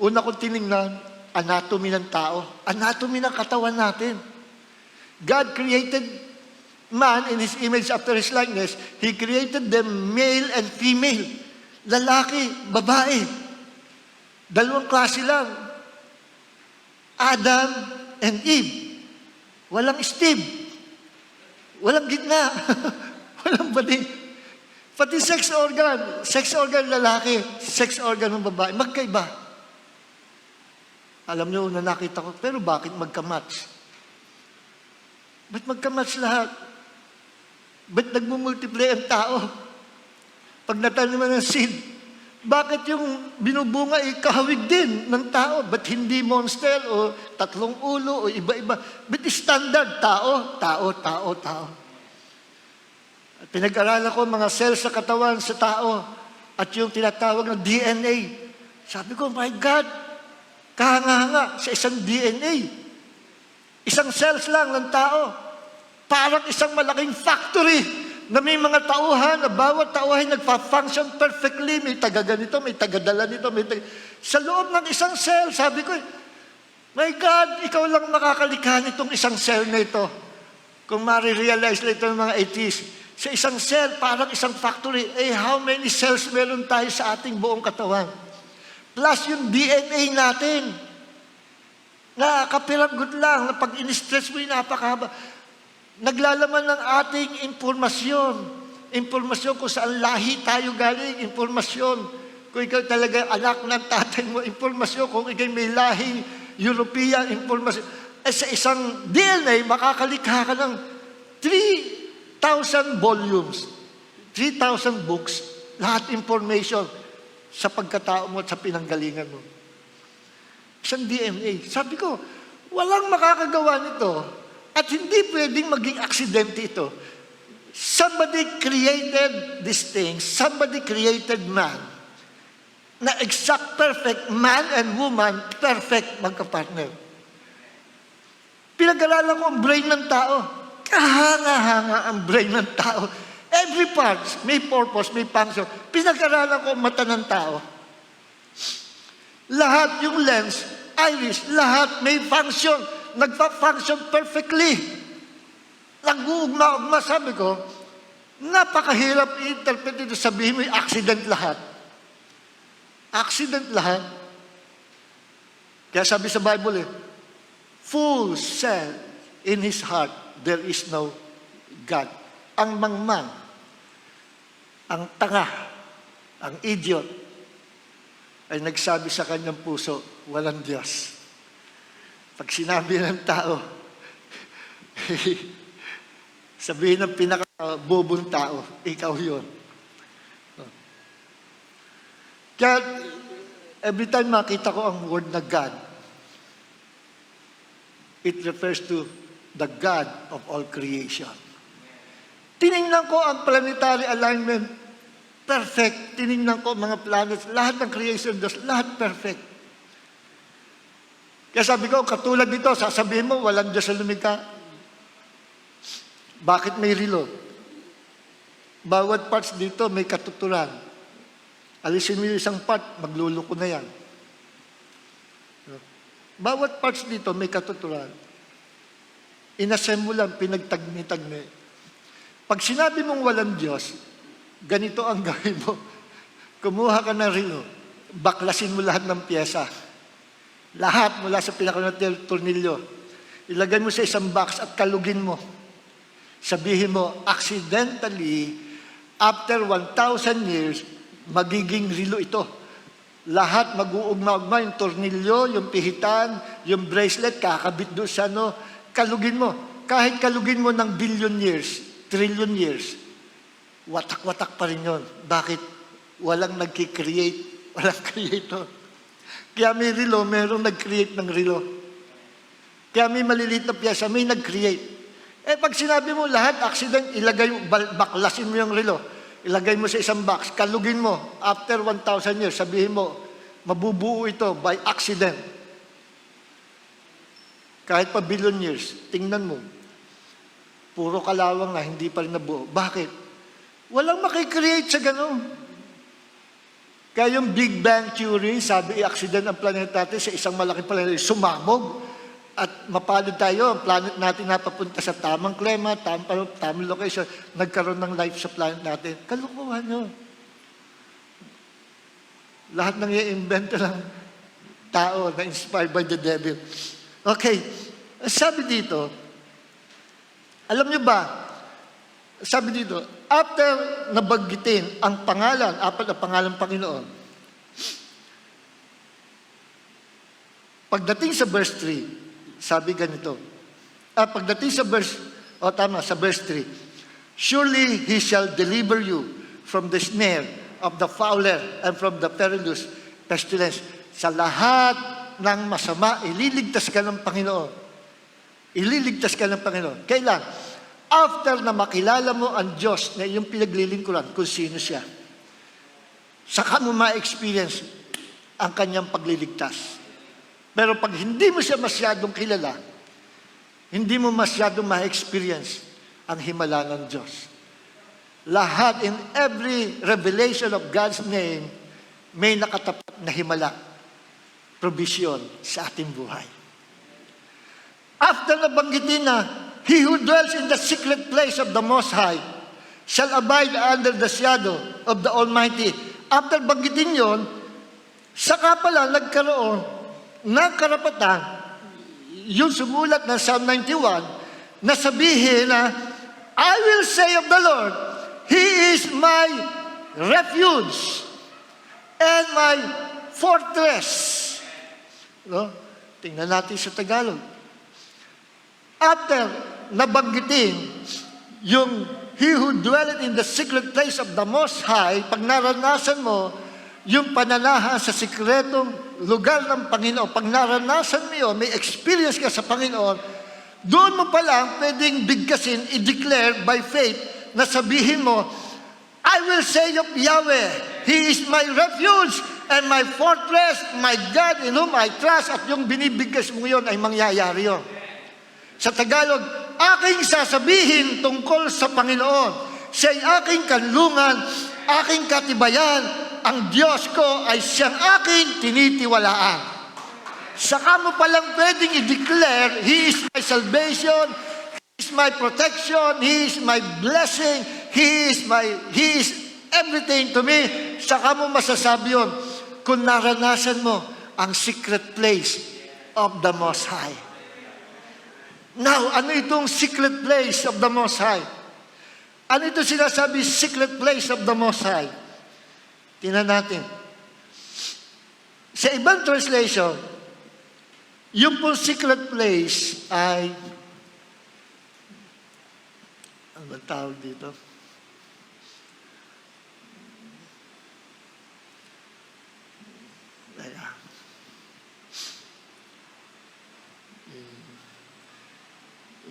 Una kong tinignan, anatomy ng tao. Anatomy ng katawan natin. God created man in His image after His likeness. He created them male and female. Lalaki, babae. Dalawang klase lang. Adam and Eve. Walang Steve. Walang gitna. Walang bading. Pati sex organ lalaki, sex organ ng babae, magkaiba. Alam niyo, una nakita ko, pero bakit magka-match? Ba't magka-match lahat? Ba't nagmumultiply ang tao? Pag nataniman ng seed, bakit yung binubunga ay kahawig din ng tao? Ba't hindi monster o tatlong ulo o iba-iba? Ba't standard? Tao. At pinag-aralan ko mga cells sa katawan sa tao at yung tinatawag na DNA. Sabi ko, my God, kahanga-hanga sa isang DNA. Isang cells lang ng tao. Parang isang malaking factory na may mga tauhan, na bawat tauhan nagpa-function perfectly. May taga-ganito, may taga-dala nito. Sa loob ng isang cell, sabi ko, my God, ikaw lang makakalikha nitong isang cell na ito. Kung marirealize na ito ng mga atheists, sa isang cell, parang isang factory, how many cells meron tayo sa ating buong katawan? Plus yung DNA natin. Nakakapiragot lang, na pag in-stress mo yung napakahaba. Naglalaman ng ating impormasyon. Impormasyon kung saan lahi tayo galing. Impormasyon kung ikaw talaga anak ng tatay mo. Impormasyon kung ikaw may lahi, European, impormasyon. Sa isang DNA, makakalikha ka ng 3,000 volumes, 3,000 books, lahat information sa pagkatao mo at sa pinanggalingan mo. Isang DNA. Sabi ko, walang makakagawa nito. At hindi pwedeng maging aksidente ito. somebody created these things, somebody created man, na exact perfect man and woman, perfect magka-partner. Pinag-aralan ko ang brain ng tao. Kahanga-hanga ang brain ng tao. Every part, may purpose, may function. Pinag-aralan ko ang mata ng tao. Lahat yung lens, iris, lahat may function. Nagpa-function perfectly. Nag-uugma-ugma, sabi ko, napakahirap i-interpret ito. Sabihin mo yung accident lahat. Accident lahat. Kaya sabi sa Bible fool said in his heart, there is no God. Ang mangmang, ang tanga, ang idiot, ay nagsabi sa kanyang puso, walang Diyos. Pag sinabi ng tao, sabihin ng pinaka-bobong tao, ikaw yun. Kaya, every time makita ko ang word na God, it refers to the God of all creation. Tinignan ko ang planetary alignment, perfect. Tinignan ko mga planets, lahat ng creation, lahat perfect. Kaya sabi ko, katulad dito, sasabihin mo, walang Diyos sa lumikha. Bakit may relo? Bawat parts dito may katuturan. Alisin mo yung isang part, magluluko na yan. Bawat parts dito may katuturan. Inassemble lang, pinagtagni-tagni. Pag sinabi mong walang Diyos, ganito ang gawin mo. Kumuha ka ng relo, baklasin mo lahat ng pyesa. Lahat mula sa pinaka-tornilyo. Ilagay mo sa isang box at kalugin mo. Sabihin mo, accidentally, after 1,000 years, magiging relo ito. Lahat mag-uugma-ugma, yung tornilyo, yung pihitan, yung bracelet, kakabit doon sa kalugin mo. Kahit kalugin mo ng billion years, trillion years, watak-watak pa rin yun. Bakit? Walang nagki-create, walang creator. Kaya may relo, merong nag-create ng relo. Kaya may maliliit na piyesa, may nag-create. Pag sinabi mo lahat, accident, baklasin mo yung relo. Ilagay mo sa isang box, kalugin mo, after 1,000 years, sabihin mo, mabubuo ito by accident. Kahit pa billion years, tingnan mo, puro kalawang na, hindi pa rin nabuo. Bakit? Walang makikreate sa ganun. Kaya yung Big Bang Theory, sabi, accident ang planeta natin sa isang malaking planeta, sumabog, at mapalad tayo, ang planet natin napapunta sa tamang klima, tamang location, nagkaroon ng life sa planet natin. Kalukuhan yun. Lahat ng i-invento ng tao na inspired by the devil. Okay, sabi dito, alam niyo ba, sabi dito, after nabanggitin ang pangalan, apat na pangalan ng Panginoon, pagdating sa verse 3, sabi ganito, pagdating sa verse 3, surely He shall deliver you from the snare of the fowler and from the perilous pestilence. Sa lahat ng masama, ililigtas ka ng Panginoon. Ililigtas ka ng Panginoon. Kailan? After na makilala mo ang Diyos na iyong pinaglilingkuran, kung sino siya. Saka mo ma-experience ang kanyang pagliligtas. Pero pag hindi mo siya masyadong kilala, hindi mo masyadong ma-experience ang himala ng Diyos. Lahat, in every revelation of God's name, may nakatapat na himala, provision sa ating buhay. After nabanggitin na, he who dwells in the secret place of the Most High shall abide under the shadow of the Almighty. After banggitin yon, saka pala nagkaroon ng karapatan, yung sumulat ng Psalm 91, na sabihin na, I will say of the Lord, He is my refuge and my fortress. No? Tingnan natin sa Tagalog. After nabanggitin yung He who dwelleth in the secret place of the Most High, pag naranasan mo yung pananahan sa sikretong lugar ng Panginoon, pag naranasan mo yun, may experience ka sa Panginoon, doon mo pa lang pwedeng bigkasin, i-declare by faith na sabihin mo, I will say of Yahweh, He is my refuge and my fortress, my God in whom I trust, at yung binibigkas mo yun ay mangyayari yun. Sa Tagalog, aking sasabihin tungkol sa Panginoon, siya'y aking kanlungan, aking katibayan, ang Diyos ko ay siyang aking tinitiwalaan. Saka mo palang pwedeng i-declare, He is my salvation, He is my protection, He is my blessing, He is everything to me. Saka mo masasabi yun kung naranasan mo ang secret place of the Most High. Now, ano itong secret place of the Most High? Ano ito sinasabi, secret place of the Most High? Tingnan natin. Sa ibang translation, yung pong secret place ay, ano ba tawag dito?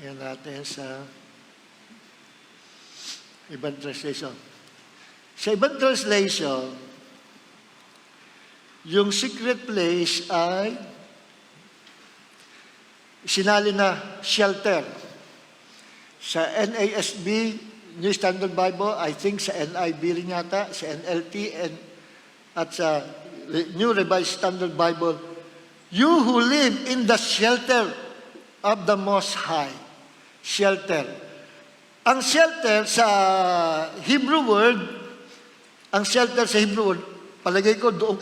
Yan natin sa ibang translation. Sa ibang translation, yung secret place ay sinali na shelter. Sa NASB, New Standard Bible, I think sa NIV rin yata, sa NLT, at sa New Revised Standard Bible, you who live in the shelter of the Most High. Shelter. Ang shelter sa Hebrew word, palagay ko doon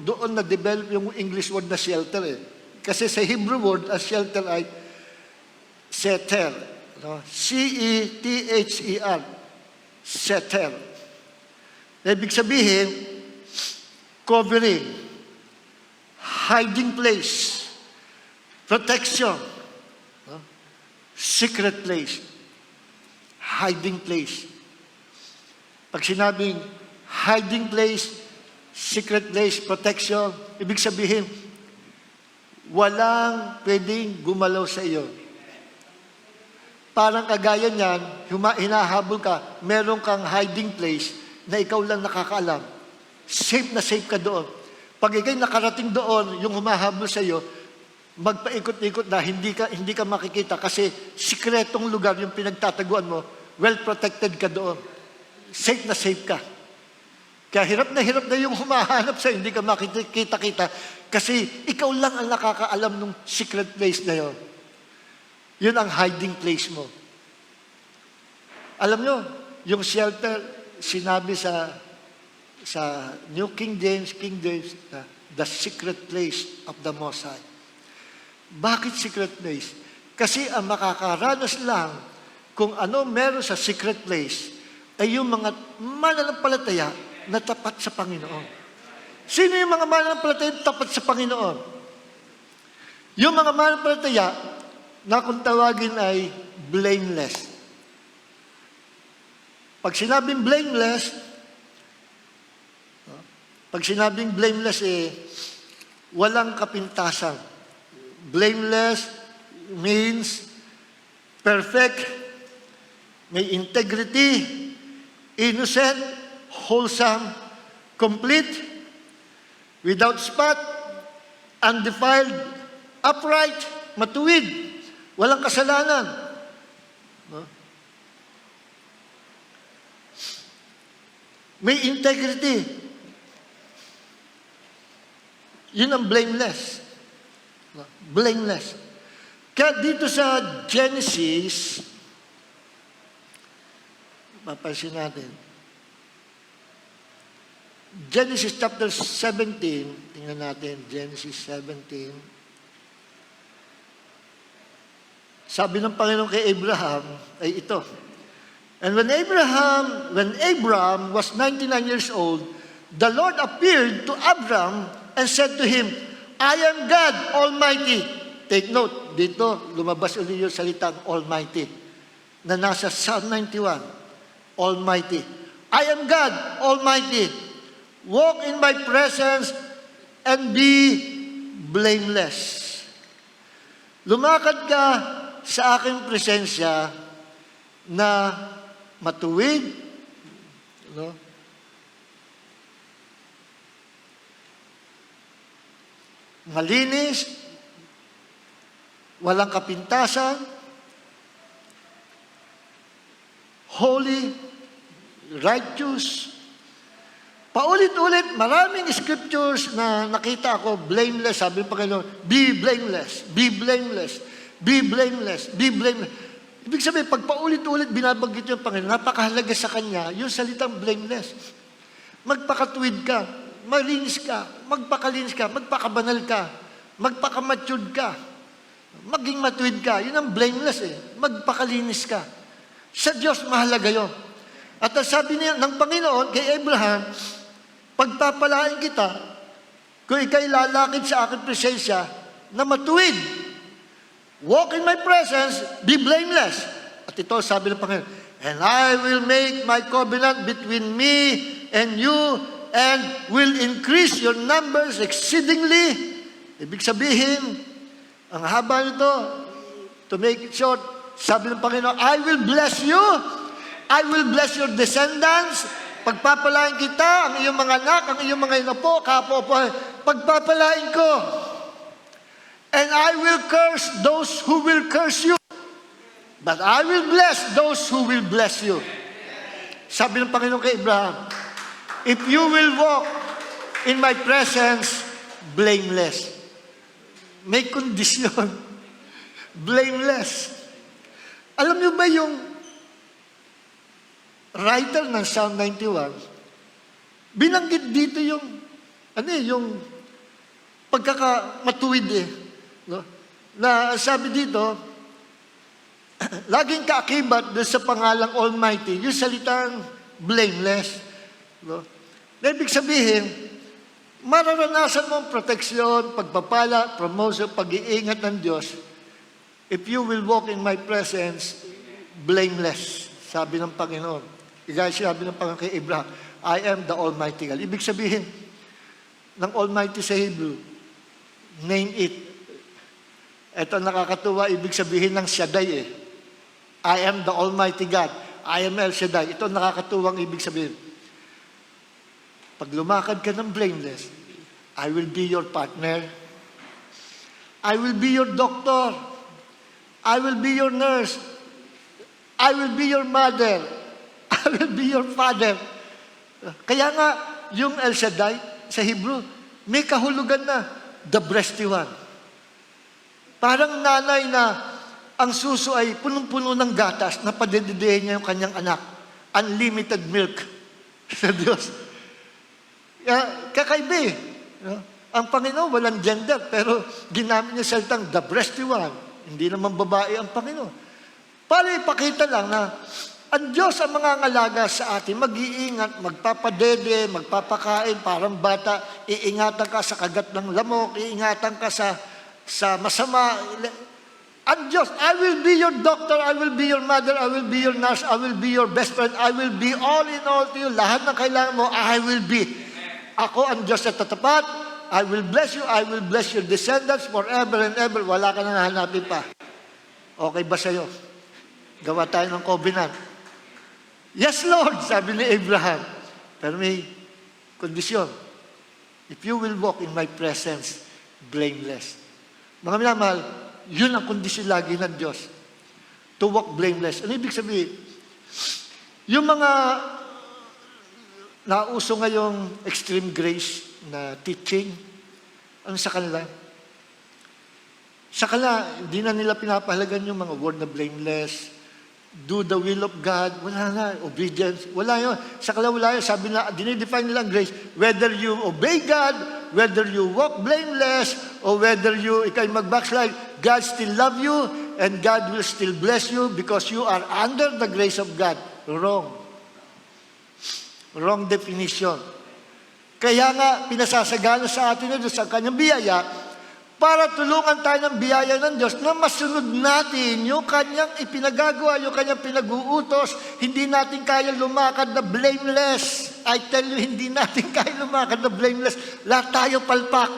doon na-develop yung English word na shelter eh. Kasi sa Hebrew word, ang shelter ay seter. No? C-E-T-H-E-R. Seter. Ibig sabihin, covering, hiding place, protection, no? Secret place, hiding place. Pag sinabing hiding place, secret place, protection, ibig sabihin, walang pwedeng gumalaw sa iyo. Parang kagaya niyan, hinahabol ka, meron kang hiding place na ikaw lang nakakaalam. Safe na safe ka doon. Pag ikay nakarating doon, yung humahabol sa iyo, magpaikot-ikot na hindi ka makikita kasi sikretong lugar yung pinagtataguan mo, well protected ka doon. Safe na safe ka. Kaya hirap na yung humahanap sa hindi ka makikita-kita kasi ikaw lang ang nakakaalam ng secret place na yon. Yun ang hiding place mo. Alam nyo, yung shelter, sinabi sa New King James, the secret place of the Most High. Bakit secret place? Kasi ang makakaranas lang kung ano meron sa secret place ay yung mga mananampalataya na tapat sa Panginoon. Sino yung mga mananampalataya na tapat sa Panginoon? Yung mga mananampalataya na kung tawagin ay blameless. Pag sinabing blameless, walang kapintasan. Blameless means perfect, may integrity, innocent, wholesome, complete, without spot, undefiled, upright, matuwid, walang kasalanan. May integrity. Yun ang blameless. Blameless. Kaya dito sa Genesis, papansin natin, Genesis chapter 17, tingnan natin, Genesis 17. Sabi ng Panginoon kay Abraham ay ito. And when Abraham was 99 years old, the Lord appeared to Abram and said to him, I am God Almighty. Take note, dito lumabas ulit yung salitang Almighty na nasa Psalm 91. Almighty. I am God Almighty. Walk in my presence and be blameless. Lumakad ka sa aking presensya na matuwid, no? Malinis, walang kapintasan, holy, righteous. Paulit-ulit, maraming scriptures na nakita ako, blameless, sabi ng Panginoon, be blameless, be blameless, be blameless, be blameless. Ibig sabihin, pag paulit-ulit binabanggit yung Panginoon, napakahalaga sa Kanya, yung salitang blameless. Magpakatuwid ka, malinis ka, magpakalinis ka, magpakabanal ka, magpakamature ka, maging matuwid ka. Yun ang blameless magpakalinis ka. Sa Diyos, mahalaga yun. At ang sabi niya ng Panginoon kay Abraham, pagpapalain kita, kung ikay lalakid sa aking presensya, na matuwid. Walk in my presence, be blameless. At ito sabi ng Panginoon, and I will make my covenant between me and you, and will increase your numbers exceedingly. Ibig sabihin, ang haba nito, to make it short, sabi ng Panginoon, I will bless you, I will bless your descendants, pagpapalain kita, ang iyong mga anak, ang iyong mga inapo, kapo-po, pagpapalain ko. And I will curse those who will curse you, but I will bless those who will bless you. Sabi ng Panginoon kay Abraham, if you will walk in my presence, blameless. May kondisyon. Blameless. Alam niyo ba yung writer ng Psalm 91, binanggit dito yung, yung pagkakamatuwid no? Na sabi dito, laging kaakibat doon sa pangalang Almighty, yung salitang blameless. No? Na ibig sabihin, mararanasan mo ang proteksyon, pagpapala, promotion, pag-iingat ng Diyos, if you will walk in my presence, blameless, sabi ng Panginoon. Igaya sabi ng Panginoon kay Abraham, I am the Almighty God. Ibig sabihin, ng Almighty sa Hebrew, name it. Ito nakakatuwa, ibig sabihin ng Shaddai I am the Almighty God. I am El Shaddai. Ito nakakatuwang ibig sabihin. Pag lumakad ka ng blameless, I will be your partner. I will be your doctor. I will be your nurse. I will be your mother. I will be your father. Kaya nga, yung El Shaddai sa Hebrew, may kahulugan na, the breasty one. Parang nanay na ang suso ay punong-puno ng gatas na padedidehin niya yung kanyang anak. Unlimited milk sa Diyos. Kakaiba Ang Panginoon, walang gender, pero ginamit niya salitang the breasty one. Hindi naman babae ang Panginoon. Para ipakita lang na ang Diyos ang mga ngalaga sa atin, mag-iingat, magpapadede, magpapakain, parang bata, iingatan ka sa kagat ng lamok, iingatan ka sa masama. Ang Diyos, I will be your doctor, I will be your mother, I will be your nurse, I will be your best friend, I will be all in all to you. Lahat ng kailangan mo, I will be. Ako ang Diyos na tatapat, I will bless you, I will bless your descendants forever and ever. Wala ka nang hahanapin pa. Okay ba sa'yo? Gawa tayo ng covenant. Yes, Lord, sabi ni Abraham. Pero may kondisyon. If you will walk in my presence, blameless. Mga minamahal, yun ang kondisyon lagi ng Diyos. To walk blameless. Ano ibig sabihin? Yung mga nauso ngayong extreme grace na teaching, ano sa kanila? Sa kanila, hindi na nila pinapahalagan yung mga word na blameless, do the will of God, wala na, obedience, wala yun. Sa kanila, wala yun. Sabi na, dinidefine nila ang grace, whether you obey God, whether you walk blameless, or whether you, ikay mag-backslide, God still love you, and God will still bless you because you are under the grace of God. Wrong. Wrong definition. Kaya nga, pinasasagana sa atin na Diyos ang kanyang biyaya para tulungan tayo ng biyaya ng Diyos na masunod natin yung kanyang ipinagagawa, yung kanyang pinag-uutos. Hindi natin kaya lumakad na blameless. I tell you, hindi natin kaya lumakad na blameless. Lahat tayo palpak.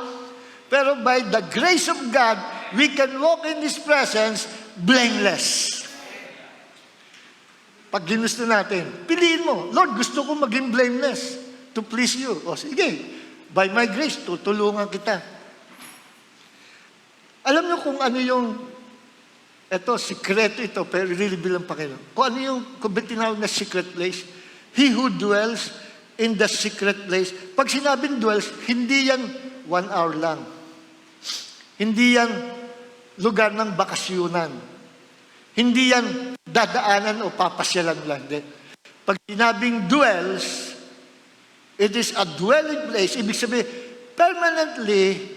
Pero by the grace of God, we can walk in His presence blameless. Pag ginusto natin, piliin mo, Lord, gusto ko maging blameless to please you. O sige, by my grace, tutulungan kita. Alam niyo kung ano yung, sikreto ito, pero i-reveal ng Panginoon. Kung ano yung, kung tinawag na secret place, he who dwells in the secret place. Pag sinabing dwells, hindi yan 1 hour lang. Hindi yan lugar ng bakasyunan. Hindi yan dadaanan o papasyalan lang din. Pag sinabing dwells, it is a dwelling place. Ibig sabihin, permanently,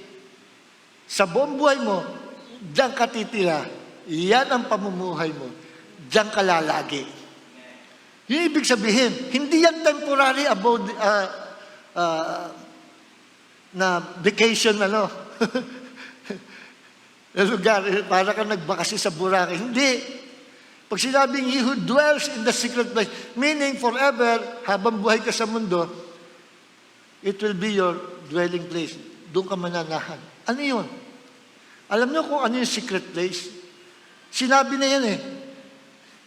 sa buong buhay mo, diyan ka titira. Yan ang pamumuhay mo. Diyan ka lalagi. Yung ibig sabihin, hindi yan temporary about na vacation, na lugar, para ka nagbakasyon sa Boracay. Hindi. Pag sinabing, he who dwells in the secret place, meaning forever, habang buhay ka sa mundo, it will be your dwelling place. Doon ka mananahan. Ano yun? Alam niyo kung ano yung secret place? Sinabi na yan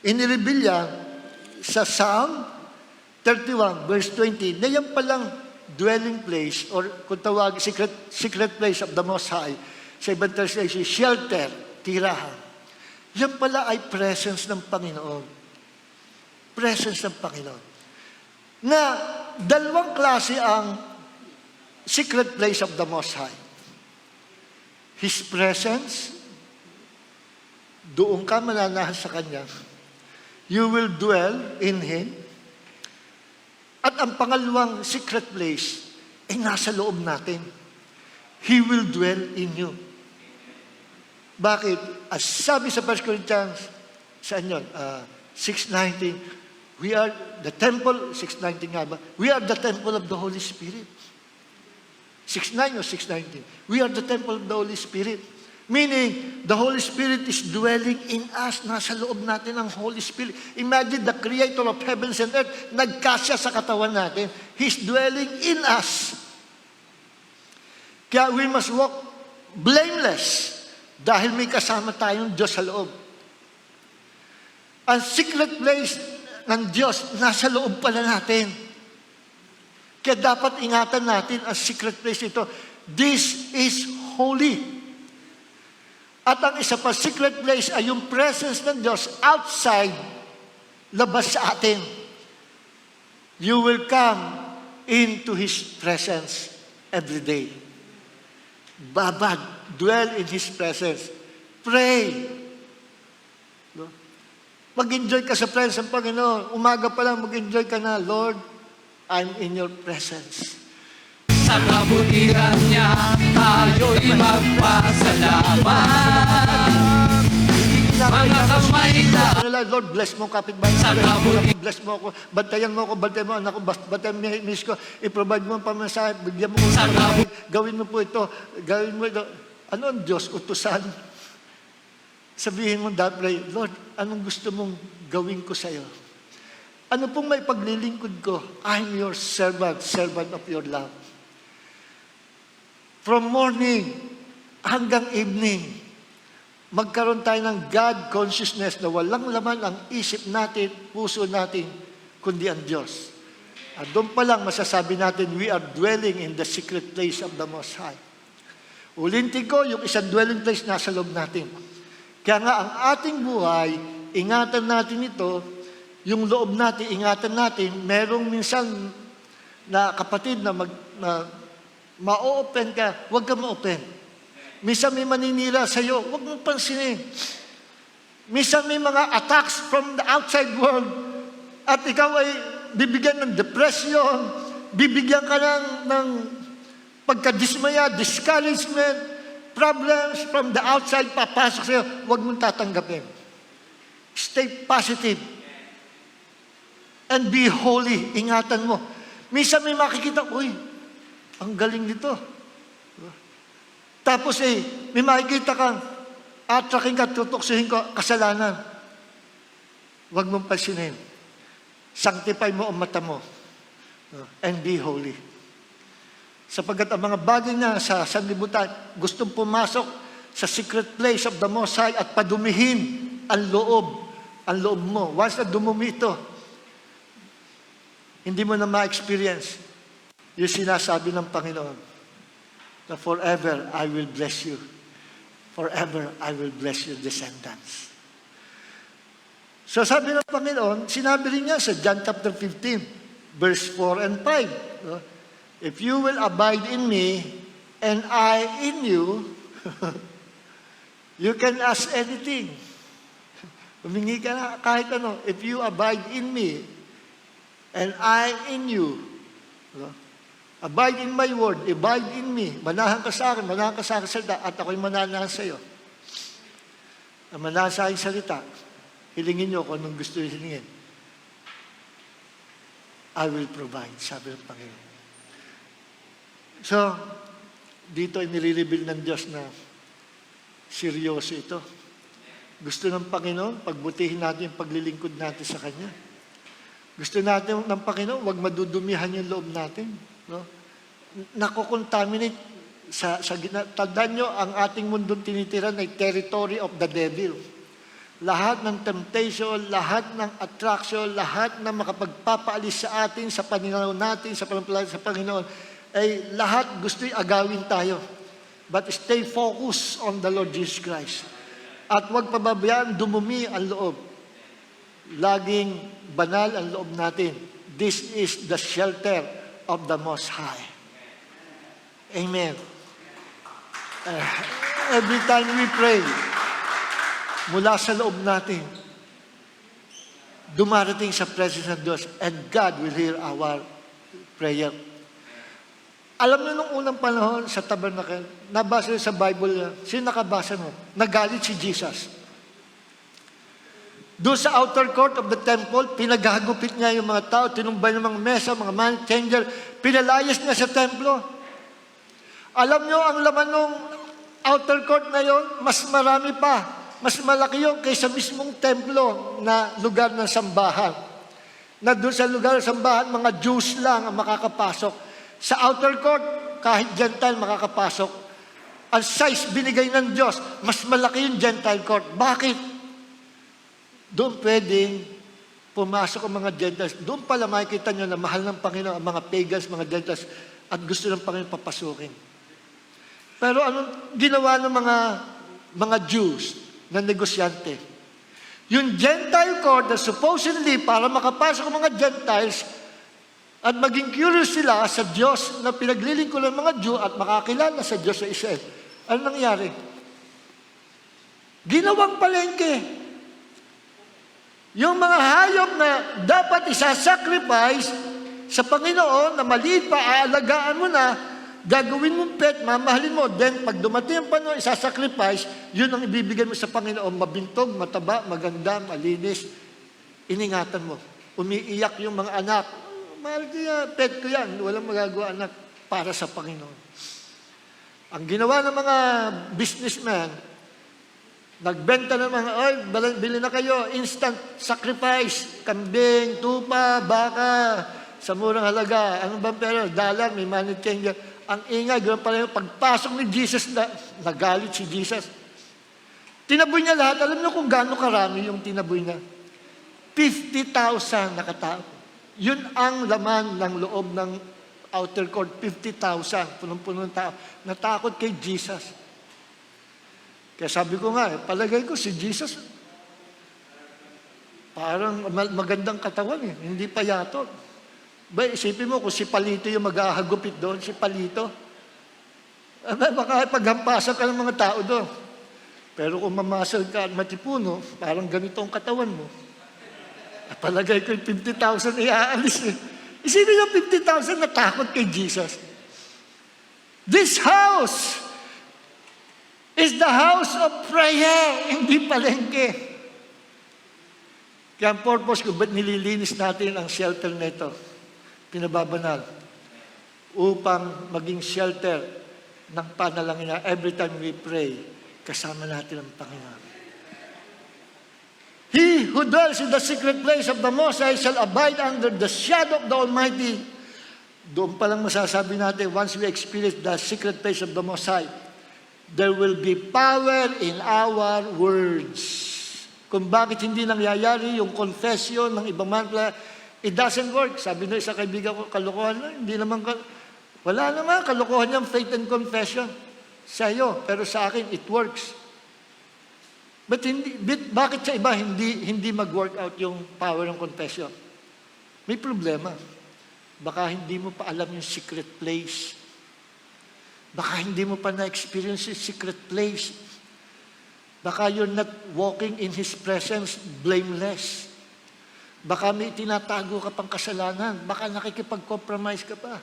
Inireveal yan sa Psalm 31, verse 20, na yan palang dwelling place, or kung tawag, secret place of the Most High, sa ibang translation, shelter, tirahan. Yan pala ay presence ng Panginoon. Presence ng Panginoon. Na dalawang klase ang secret place of the Most High. His presence, doon ka mananahan sa Kanya. You will dwell in Him. At ang pangalawang secret place ay nasa loob natin. He will dwell in you. Bakit? As sabi sa 1 Corinthians, saan yun? 6:19, we are the temple, 6:19 nga ba? We are the temple of the Holy Spirit. 6:9 or 6:19? We are the temple of the Holy Spirit. Meaning, the Holy Spirit is dwelling in us. Nasa loob natin ang Holy Spirit. Imagine the Creator of heavens and earth, nagkasya sa katawan natin. He's dwelling in us. Kaya we must walk blameless dahil may kasama tayong Diyos sa loob. Ang secret place ng Diyos, nasa loob pala natin. Kaya dapat ingatan natin ang secret place ito. This is holy. At ang isa pa, secret place ay yung presence ng Diyos outside, labas sa atin. You will come into His presence every day. Babad, dwell in His presence. Pray. No? Mag-enjoy ka sa presence ng Panginoon. Umaga pa lang, mag-enjoy ka na, Lord, I'm in your presence. Sa kabutihan niya, tayo'y magpasalamat. Mga kamay na Lord, bless mo kapitbahay. Bless mo ako. Bantayan mo ako, bantayan mo anak ko, bantayan mo miss ko. I-provide mo ang pamasahe, bigyan mo ko. Gawin mo po ito. Gawin mo ito. Ano ang Diyos? Utusan. Sabihin mo pray, Lord, anong gusto mong gawin ko sa'yo? Ano pong may paglilingkod ko? I'm your servant, servant of your love. From morning hanggang evening, magkaroon tayo ng God consciousness na walang laman ang isip natin, puso natin, kundi ang Diyos. At doon pa lang masasabi natin, we are dwelling in the secret place of the Most High. Ulintin ko, yung isang dwelling place nasa loob natin. Kaya nga ang ating buhay, ingatan natin ito, yung loob natin, ingatan natin, merong minsan na kapatid na ma-open ka, huwag ka ma-open. Minsan may maninira sa'yo, huwag mong pansinin. Minsan may mga attacks from the outside world at ikaw ay bibigyan ng depression, bibigyan ka ng pagkadismaya, discouragement, problems from the outside, papasok sa'yo, huwag mong tatanggapin. Stay positive and be holy. Ingatan mo. Minsan may makikita, uy, ang galing nito. Tapos may makikita kang atraking ka, tutuksuhin ko, kasalanan. Huwag mong pansinin. Sanctify mo ang mata mo. And be holy. Sapagkat ang mga bagay na sa sanlibutan, gustong pumasok sa secret place of the Most High at padumihin ang loob ang loob mo. Once na dumumi ito, hindi mo na ma-experience yung sinasabi ng Panginoon na forever I will bless you. Forever I will bless your descendants. So sabi ng Panginoon, sinabi rin niya sa John chapter 15, verse 4 and 5. No? If you will abide in me and I in you, you can ask anything. Humingi ka na kahit ano. If you abide in me and I in you, no? Abide in my word, abide in me. Manahan ka sa akin salita, at ako'y manahan sa iyo. Ang manahan sa aking salita, hilingin niyo kung anong gusto niyo hilingin. I will provide, sabi ng Panginoon. So, dito ay nire-reveal ng Diyos na seryoso ito. Gusto ng Panginoon, pagbutihin natin yung paglilingkod natin sa Kanya. Gusto natin ng Panginoon, huwag madudumihan yung loob natin. No? Nakokontaminate tandaan nyo, ang ating mundong tinitiran ay territory of the devil. Lahat ng temptation, lahat ng attraction, lahat ng makapagpapaalis sa atin, sa pananaw natin, sa panampalataya sa Panginoon, ay lahat gusto'y agawin tayo. But stay focused on the Lord Jesus Christ. At huwag pababayaan dumumi ang loob. Laging banal ang loob natin. This is the shelter of the Most High. Amen. Every time we pray, mula sa loob natin, dumarating sa presence ng Diyos, and God will hear our prayer. Alam niyo nung unang panahon sa tabernacle, nabasa sa Bible, sino nakabasa mo? Nagalit si Jesus. Doon sa outer court of the temple, pinagagupit niya yung mga tao, tinumbay ng mga mesa, mga money changer, pinalayas niya sa templo. Alam niyo, ang laman ng outer court na yon, mas marami pa. Mas malaki yun kaysa mismong templo na lugar ng sambahan. Na doon sa lugar ng sambahan, mga Jews lang ang makakapasok. Sa outer court, kahit Gentile makakapasok. Ang size binigay ng Diyos, mas malaki yung Gentile court. Bakit? Doon pwedeng pumasok ang mga Gentiles. Doon pala makikita nyo na mahal ng Panginoon ang mga pagans, mga Gentiles, at gusto ng Panginoon papasukin. Pero anong ginawa ng mga Jews na negosyante? Yung Gentile court na supposedly para makapasok ang mga Gentiles at maging curious sila sa Diyos na pinaglilingkod ng mga Jew at makakilala sa Diyos sa Israel. Ano nangyari? Ginawang palengke. Yung mga hayop na dapat isasacrifice sa Panginoon na maliit pa, aalagaan mo na, gagawin mong pet, mamahalin mo, then pag dumating ang Panginoon, isasacrifice, yun ang ibibigay mo sa Panginoon, mabintog, mataba, maganda, malinis, iningatan mo. Umiiyak yung mga anak, mahal ko yan, pet ko yan, walang magagawa anak para sa Panginoon. Ang ginawa ng mga businessman, nagbenta ng mga, bili na kayo, instant sacrifice, kambing, tupa, baka, sa murang halaga. Ano ba pera? Dollar, may money changer. Ang ingay, ganoon pala yung pagpasok ni Jesus, nagalit si Jesus. Tinaboy niya lahat. Alam niyo kung gaano karami yung tinaboy niya? 50,000 nakatao. Yun ang laman ng loob ng outer court, 50,000, punong-puno ng tao. Natakot kay Jesus. Kaya sabi ko nga, palagay ko si Jesus, parang magandang katawan eh, hindi payatot. Ba, isipin mo kung si Palito yung maghahagupit doon, si Palito. Baka paghampasan ka ng mga tao doon. Pero kung mamasal ka at matipuno, parang ganito ang katawan mo. Palagay ko yung 50,000 iaalis eh. Isipin yung 50,000 natakot kay Jesus. This house is the house of prayer, hindi palengke. Kaya ang purpose ko, ba't nililinis natin ang shelter nito? Pinababanal. Upang maging shelter ng panalangin na every time we pray, kasama natin ang Panginoon. He who dwells in the secret place of the Most High shall abide under the shadow of the Almighty. Doon palang masasabi natin, once we experience the secret place of the Most High, there will be power in our words. kung bakit hindi nangyayari yung confession ng ibang mantra. It doesn't work. Sabi na isang kaibigan ko, kalokohan na, hindi naman, wala naman, kalokohan yung faith and confession. Sa iyo, pero sa akin, it works. Bakit sa iba hindi mag-work out yung power ng confession? May problema. Baka hindi mo pa alam yung secret place. Baka hindi mo pa na-experience yung secret place. Baka you're not walking in His presence blameless. Baka may tinatago ka pang kasalanan. Baka nakikipag-compromise ka pa.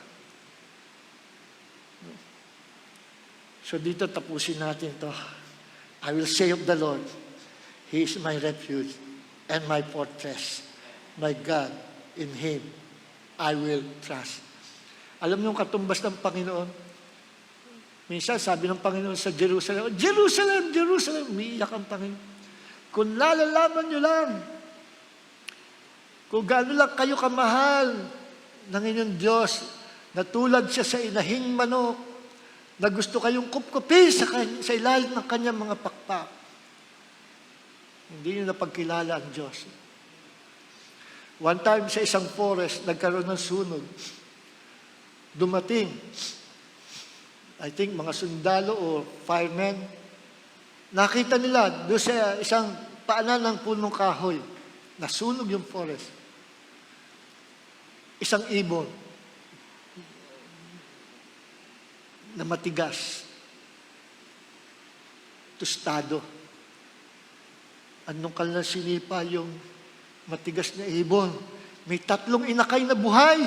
So dito tapusin natin to. I will say of the Lord, He is my refuge and my fortress. My God, in Him I will trust. Alam niyo yung katumbas ng Panginoon? Minsan sabi ng Panginoon sa Jerusalem, Jerusalem, Jerusalem, umiiyak ang Panginoon. Kung lalalaman niyo lang, kung gaano lang kayo kamahal ng inyong Diyos, na tulad siya sa inahing manok, na gusto kayong kupkupi sa ilalim ng kanyang mga pakpak. Hindi niyo napagkilala ang Diyos. One time sa isang forest, nagkaroon ng sunog. Dumating, I think mga sundalo o firemen, nakita nila doon sa isang paanan ng punong kahoy, nasunog yung forest. Isang ibon na matigas, tostado. Anong kanilang sinipa yung matigas na ibon? May 3 inakay na buhay.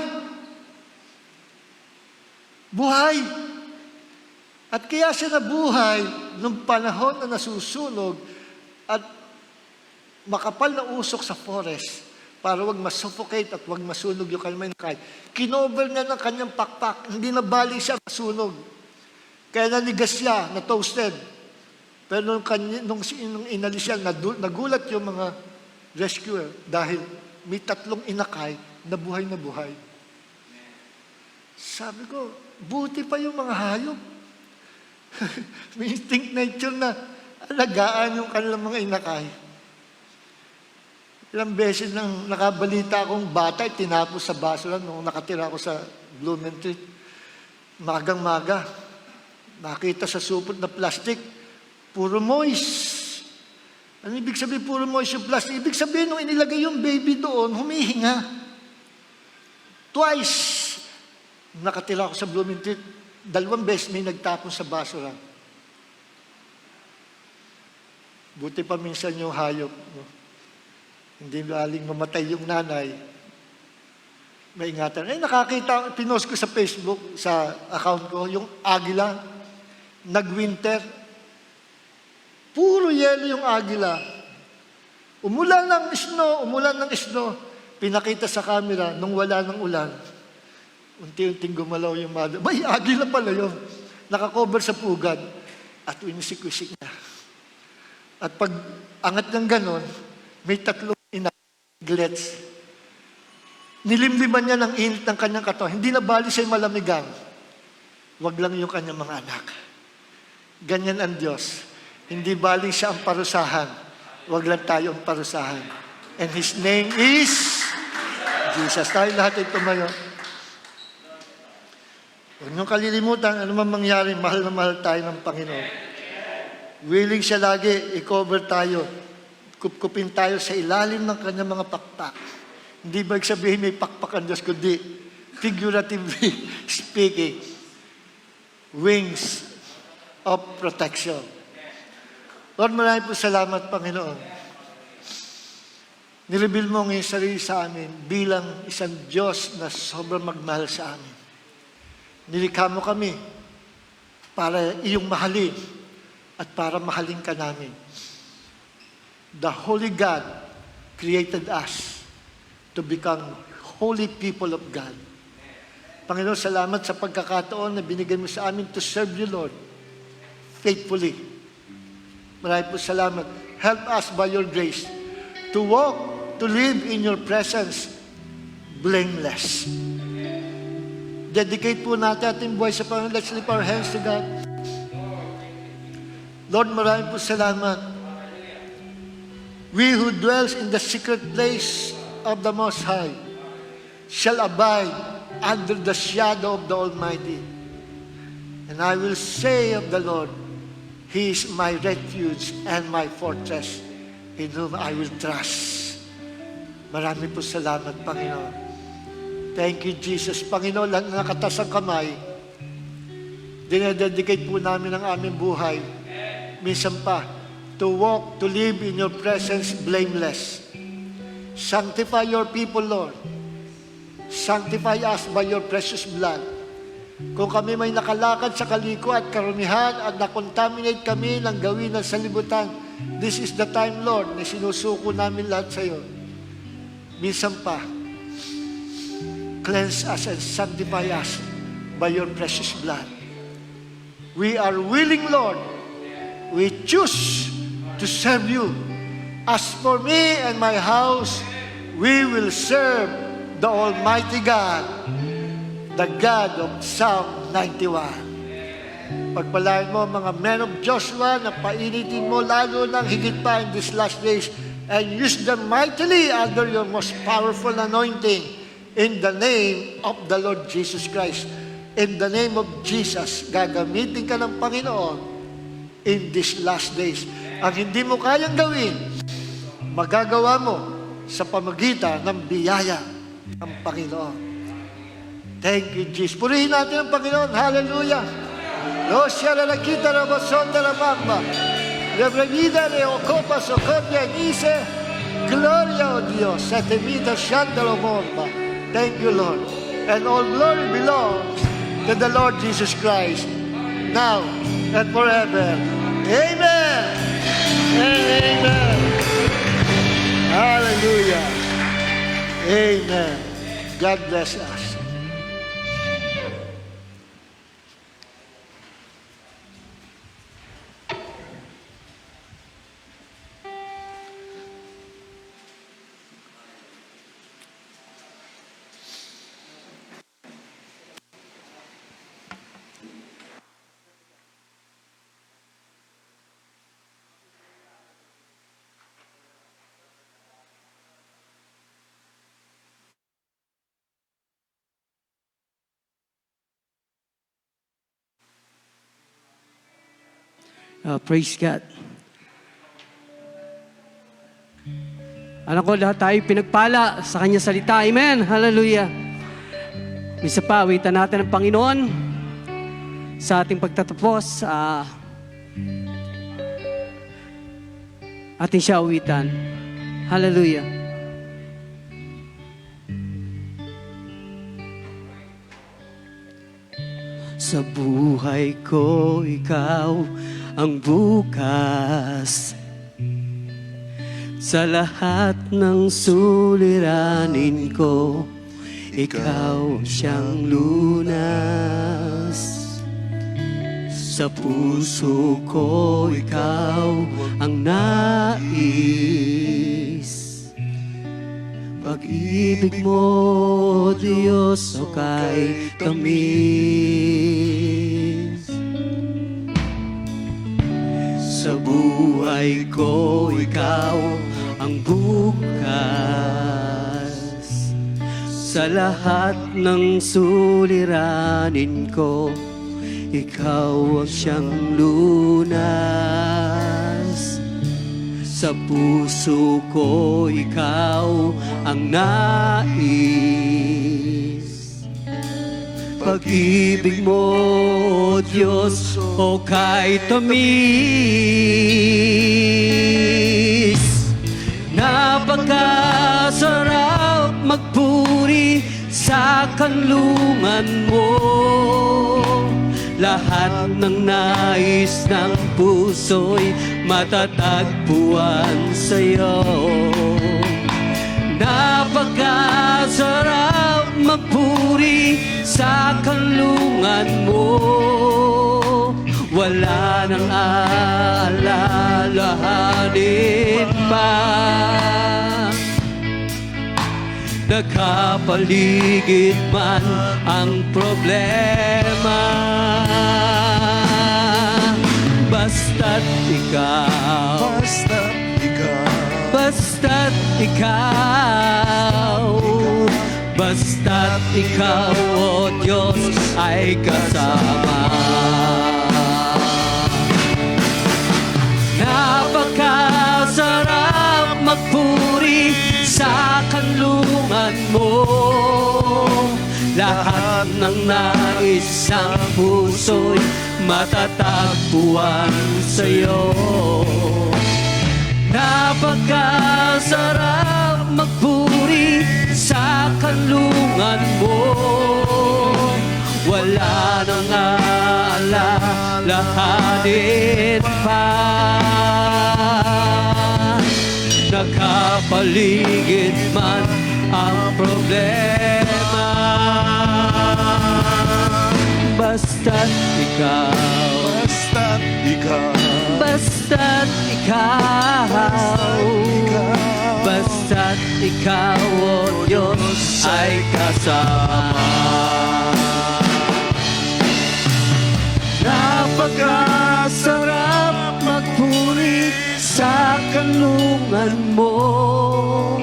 Buhay! At kaya siya nabuhay nung panahon na nasusunog at makapal na usok sa forest para wag masuffocate at wag masunog yung kanyang inakay. Kinover niya ng kanyang pakpak, hindi na bali siya masunog. Kaya nanigas siya, na toasted. Pero nung inalis siya, nagulat yung mga rescuer dahil may 3 inakay na buhay na buhay. Sabi ko, buti pa yung mga hayop. May instinct nature na alagaan yung kanilang mga inakay. Ilang beses nang nakabalita akong bata, tinapos sa basura nung nakatira ako sa Blumentritt. Magang-maga, nakita sa supot na plastic, puro moist. Ano ibig sabihin puro moist yung plastic? Ibig sabihin nung inilagay yung baby doon, humihinga. Twice, nakatira ako sa Blumentritt, 2 beses may nagtapon sa basura. Buti pa minsan yung hayop. No? Hindi baling mamatay yung nanay. Maingatan. Nakakita, pinost ko sa Facebook, sa account ko, yung agila, nag-winter. Puro yelo yung agila. Umulan ng snow. Pinakita sa camera nung wala ng ulan. Unti-unting gumalaw yung mother. Bay, agila pala yun. Nakakover sa pugad. At winisik-wisik na. At pag angat ng ganon, may 3 inaglets. Nilimliman niya ng init ng kanyang katawan. Hindi na bali siya'y malamigang. Wag lang yung kanyang mga anak. Ganyan ang Diyos. Hindi bali siya ang parusahan. Wag lang tayo ang parusahan. And His name is Jesus. Tayo lahat ay tumayo. Huwag niyong kalilimutan, ano man mangyari, mahal na mahal tayo ng Panginoon. Willing siya lagi, i-cover tayo. Kupkupin tayo sa ilalim ng kanyang mga pakpak. Hindi ba sabihin may pakpak ang Diyos, kundi figuratively speaking, wings of protection. Lord, maraming po salamat, Panginoon. Nireveal mo ang iyong sarili sa amin bilang isang Diyos na sobrang magmahal sa amin. Nilikha mo kami para iyong mahalin at para mahalin ka namin. The Holy God created us to become holy people of God. Panginoon, salamat sa pagkakataon na binigay mo sa amin to serve you, Lord, faithfully. Maraming po salamat. Help us by your grace to walk, to live in your presence blameless. Dedicate po natin ating buhay sa Panginoon. Let's lift our hands to God. Lord, maraming po salamat. We who dwells in the secret place of the Most High shall abide under the shadow of the Almighty. And I will say of the Lord, He is my refuge and my fortress, in whom I will trust. Marami po salamat, Panginoon. Thank you, Jesus. Panginoon, lahat na nakatas ang kamay, dinededicate po namin ang aming buhay. Minsan pa, to walk, to live in your presence blameless. Sanctify your people, Lord. Sanctify us by your precious blood. Kung kami may nakalakad sa kaliko at karumihan at nakontaminate kami ng gawin ng salibutan, this is the time, Lord, na sinusuko namin lahat sa iyo. Minsan pa, cleanse us and sanctify us by your precious blood. We are willing, Lord. We choose to serve you. As for me and my house, we will serve the Almighty God, the God of Psalm 91. Pagpalain mo mga men of Joshua na painitin mo lalo ng higit pa in these last days and use them mightily under your most powerful anointing in the name of the Lord Jesus Christ. In the name of Jesus, gagamitin ka ng Panginoon in these last days. Ang hindi mo kayang gawin, magagawa mo sa pamagitan ng biyaya ng Panginoon. Thank you, Jesus. Purihin natin ang Panginoon. Hallelujah. Lo siya na nakita na mason na mamba. Lebranida ne ocopa socorria nise. Gloria o Dios. Sa temida shandalo morba. Thank you, Lord. And all glory belongs to the Lord Jesus Christ, now and forever. Amen. Amen. Hallelujah. Amen. God bless us. Praise God. Alam ko, lahat tayo pinagpala sa Kanya salita. Amen. Hallelujah. Misa pa, awitan natin ang Panginoon sa ating pagtatapos. Ating siya awitan. Hallelujah. Sa buhay ko, ikaw ang bukas. Sa lahat ng suliranin ko, ikaw siyang lunas. Sa puso ko, ikaw ang nais. Pag-ibig mo, Diyos, o kay tamis. Sa buhay ko, ikaw ang bukas. Sa lahat ng suliranin ko, ikaw ang siyang lunas. Sa puso ko, ikaw ang nais. Pag-ibig mo, Diyos, o kay tamis. Napakasarap magpuri sa kanlungan mo. Lahat ng nais ng puso'y matatagpuan sa'yo. Napakasarap magpuri sa kanlungan mo. Wala nang aalalahanin pa. Nakapaligid man ang problema, basta't ikaw basta't ikaw, basta't ikaw, o Diyos, ay kasama. Napakasarap magpuri sa kanlungan mo, lahat ng nais ng puso'y matatagpuan sa'yo. Napakasarap magpuri sa kanlungan mo, wala nang aalalahanin pa. Nakapaligid man ang problema, basta't ikaw, Basta't ikaw, basta't ikaw, basta't ikaw, o Diyos, ay kasama. Napakasarap magpuri sa kanlungan mo,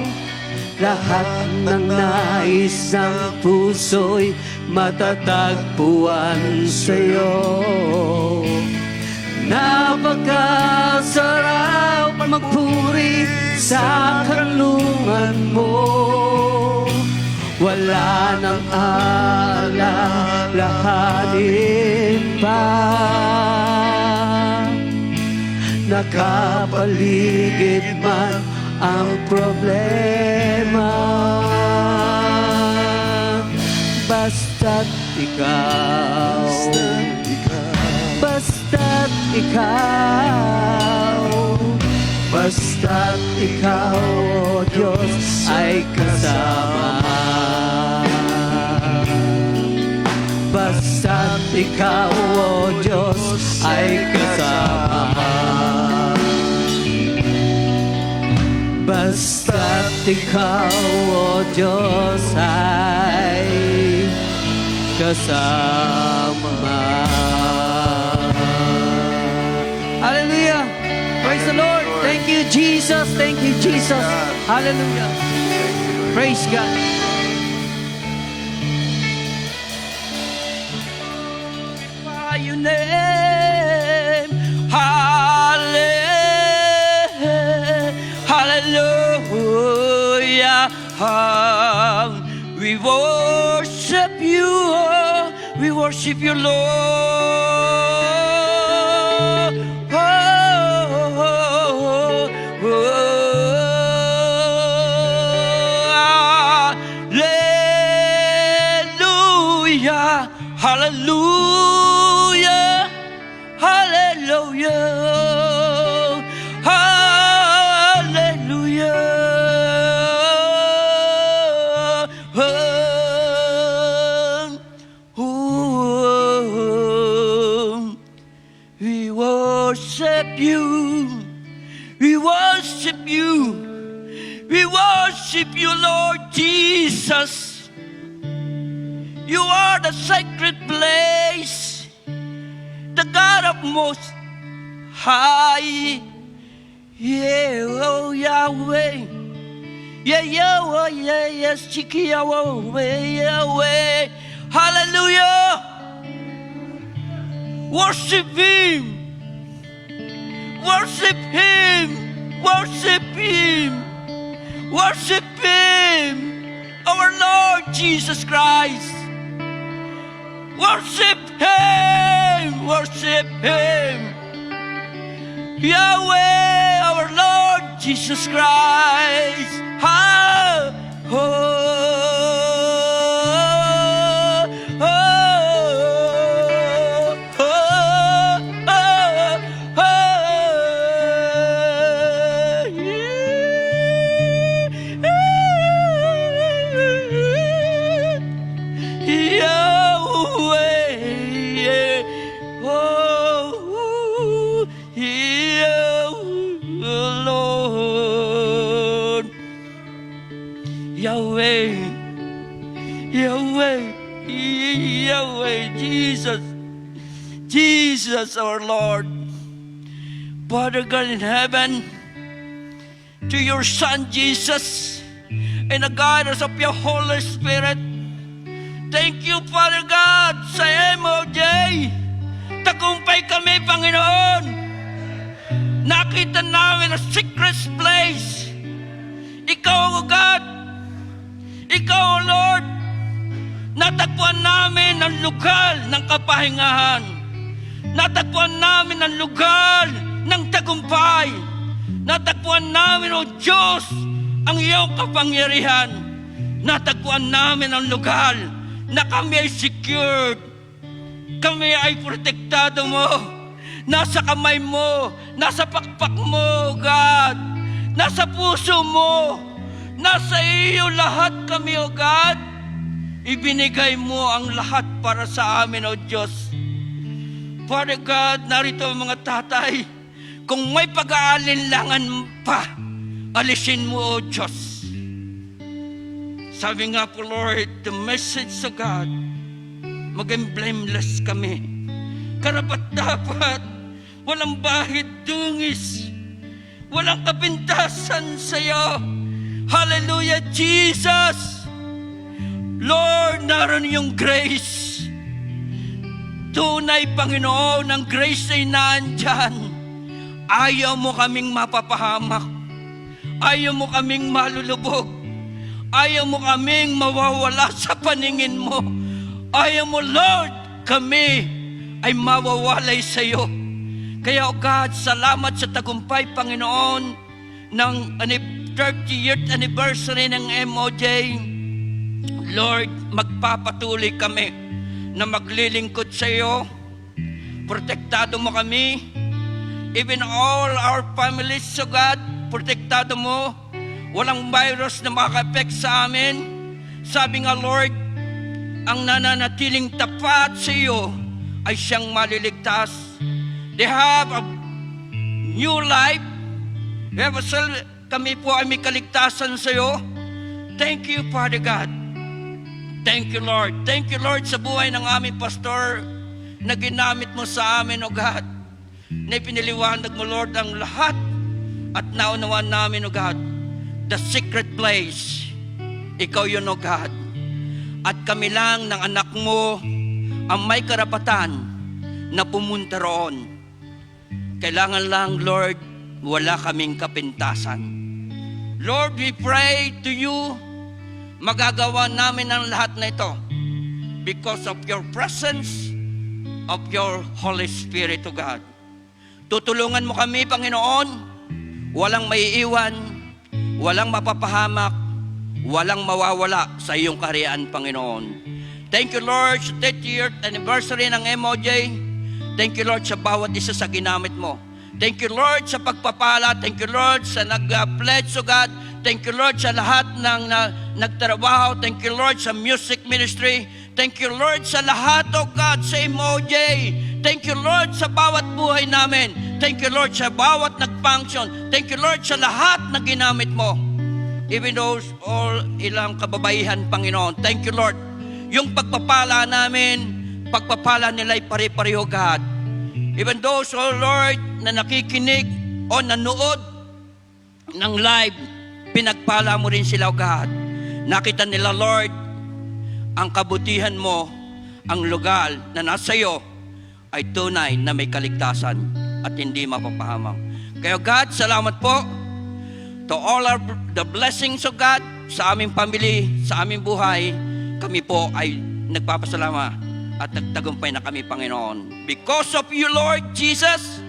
lahat ng nais ng puso'y matatagpuan sa'yo. Napakasarap magpuri sa kanlungan mo, wala nang alalahanin pa. Nakapaligid man ang problema, basta't ikaw, basta't ikaw, basta't ikaw, o Diyos, ay kasama. Basta't ikaw, o Diyos, ay kasama. Basta't ikaw, o Diyos, ay kasama. Hallelujah! Praise the Lord! Thank you, Jesus! Thank you, Jesus! Hallelujah! Praise God! By your name, hallelujah! We worship you, Lord. Hallelujah, hallelujah, hallelujah. We worship you, we worship you, we worship you, Lord Jesus. You are the sacred place, the God of most high. Yeah, oh Yahweh. Yeah, Yahweh, yeah, yes, Chiki Yahweh, Yahweh. Hallelujah. Worship Him. Worship Him. Worship Him. Worship Him. Our Lord Jesus Christ. Worship Him! Worship Him! Yahweh, our Lord Jesus Christ! Ha! Yahweh, Yahweh, Yahweh, Jesus, Jesus our Lord, Father God in heaven, to your Son Jesus and the guidance of your Holy Spirit. Thank you, Father God, sa MOJ. Tagumpay kami, Panginoon. Nakita namin ang secret place. Ikaw, O God. Ikaw, O Lord. Natagpuan namin ang lugar ng kapahingahan. Natagpuan namin ang lugar ng tagumpay. Natagpuan namin, O Diyos, ang iyong kapangyarihan. Natagpuan namin ang lugar na kami ay secured. Kami ay protektado mo. Nasa kamay mo, nasa pakpak mo, God. Nasa puso mo. Nasa iyo lahat kami, O God. Ibinigay mo ang lahat para sa amin, O Diyos. Father God, narito ang mga tatay. Kung may pag-aalinlangan pa, alisin mo, O Diyos. Sabi nga po, Lord, the message of God, maging blameless kami. Karapat-dapat, walang bahid dungis, walang kapintasan sa iyo. Hallelujah, Jesus! Lord, naroon yung grace. Tunay, Panginoon, ang grace ay nandyan. Ayaw mo kaming mapapahamak. Ayaw mo kaming malulubog. Ayaw mo kaming mawawala sa paningin mo. Ayaw mo, Lord, kami ay mawawalay sa iyo. Kaya, O God, salamat sa tagumpay, Panginoon, ng 30th anniversary ng MOJ. Lord, magpapatuloy kami na maglilingkod sa iyo. Protektado mo kami. Even all our families, O God, protektado mo. Walang virus na makaka-affect sa amin. Sabi nga, Lord, ang nananatiling tapat sa iyo ay siyang maliligtas. They have a new life. Kami po ay may kaligtasan sa iyo. Thank you, Father God. Thank you, Lord. Thank you, Lord, sa buhay ng aming pastor na ginamit mo sa amin, O God. Na ipiniliwanag mo, Lord, ang lahat at naunawaan namin, O God, the secret place. Ikaw yun, O God. At kami lang ng anak mo ang may karapatan na pumunta roon. Kailangan lang, Lord, wala kaming kapintasan. Lord, we pray to you, magagawa namin ang lahat na ito because of your presence of your Holy Spirit, O God. Tutulungan mo kami, Panginoon, walang maiiwan, walang mapapahamak, walang mawawala sa iyong kaharian, Panginoon. Thank you, Lord, sa 30th anniversary ng MOJ. Thank you, Lord, sa bawat isa sa ginamit mo. Thank you, Lord, sa pagpapala. Thank you, Lord, sa nag-pledge, O God. Thank you, Lord, sa lahat ng nagtrabaho. Thank you, Lord, sa music ministry. Thank you, Lord, sa lahat, O God, sa MOJ. Thank you, Lord, sa bawat buhay namin. Thank you, Lord, sa bawat nag-function. Thank you, Lord, sa lahat na ginamit mo. Even those all ilang kababaihan, Panginoon. Thank you, Lord. Yung pagpapala namin, pagpapala nila ay pare-pareho, God. Even those, oh Lord, na nakikinig o nanood ng live, pinagpala mo rin sila, God. Nakita nila, Lord, ang kabutihan mo, ang lugar na nasa iyo ay tunay na may kaligtasan at hindi mapapahamang. Kaya God, salamat po to all the blessings of God sa aming family, sa aming buhay. Kami po ay nagpapasalamat at nagtagumpay na kami, Panginoon. Because of you, Lord Jesus.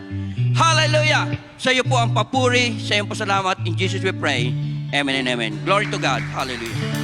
Hallelujah! Sa iyo po ang papuri, sa iyo po salamat. In Jesus we pray. Amen and amen. Glory to God. Hallelujah.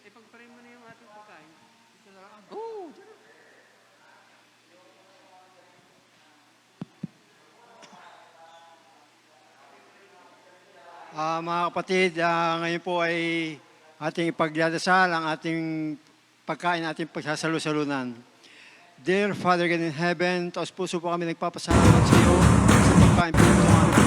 Ipagparin mo na yung ating pagkain. Mga kapatid, ngayon po ay ating ipagdadasal ang ating pagkain, ating pagsasalo-salunan. Dear Father God in Heaven, taos puso po kami nagpapasalamat sa iyo sa pagkain po ito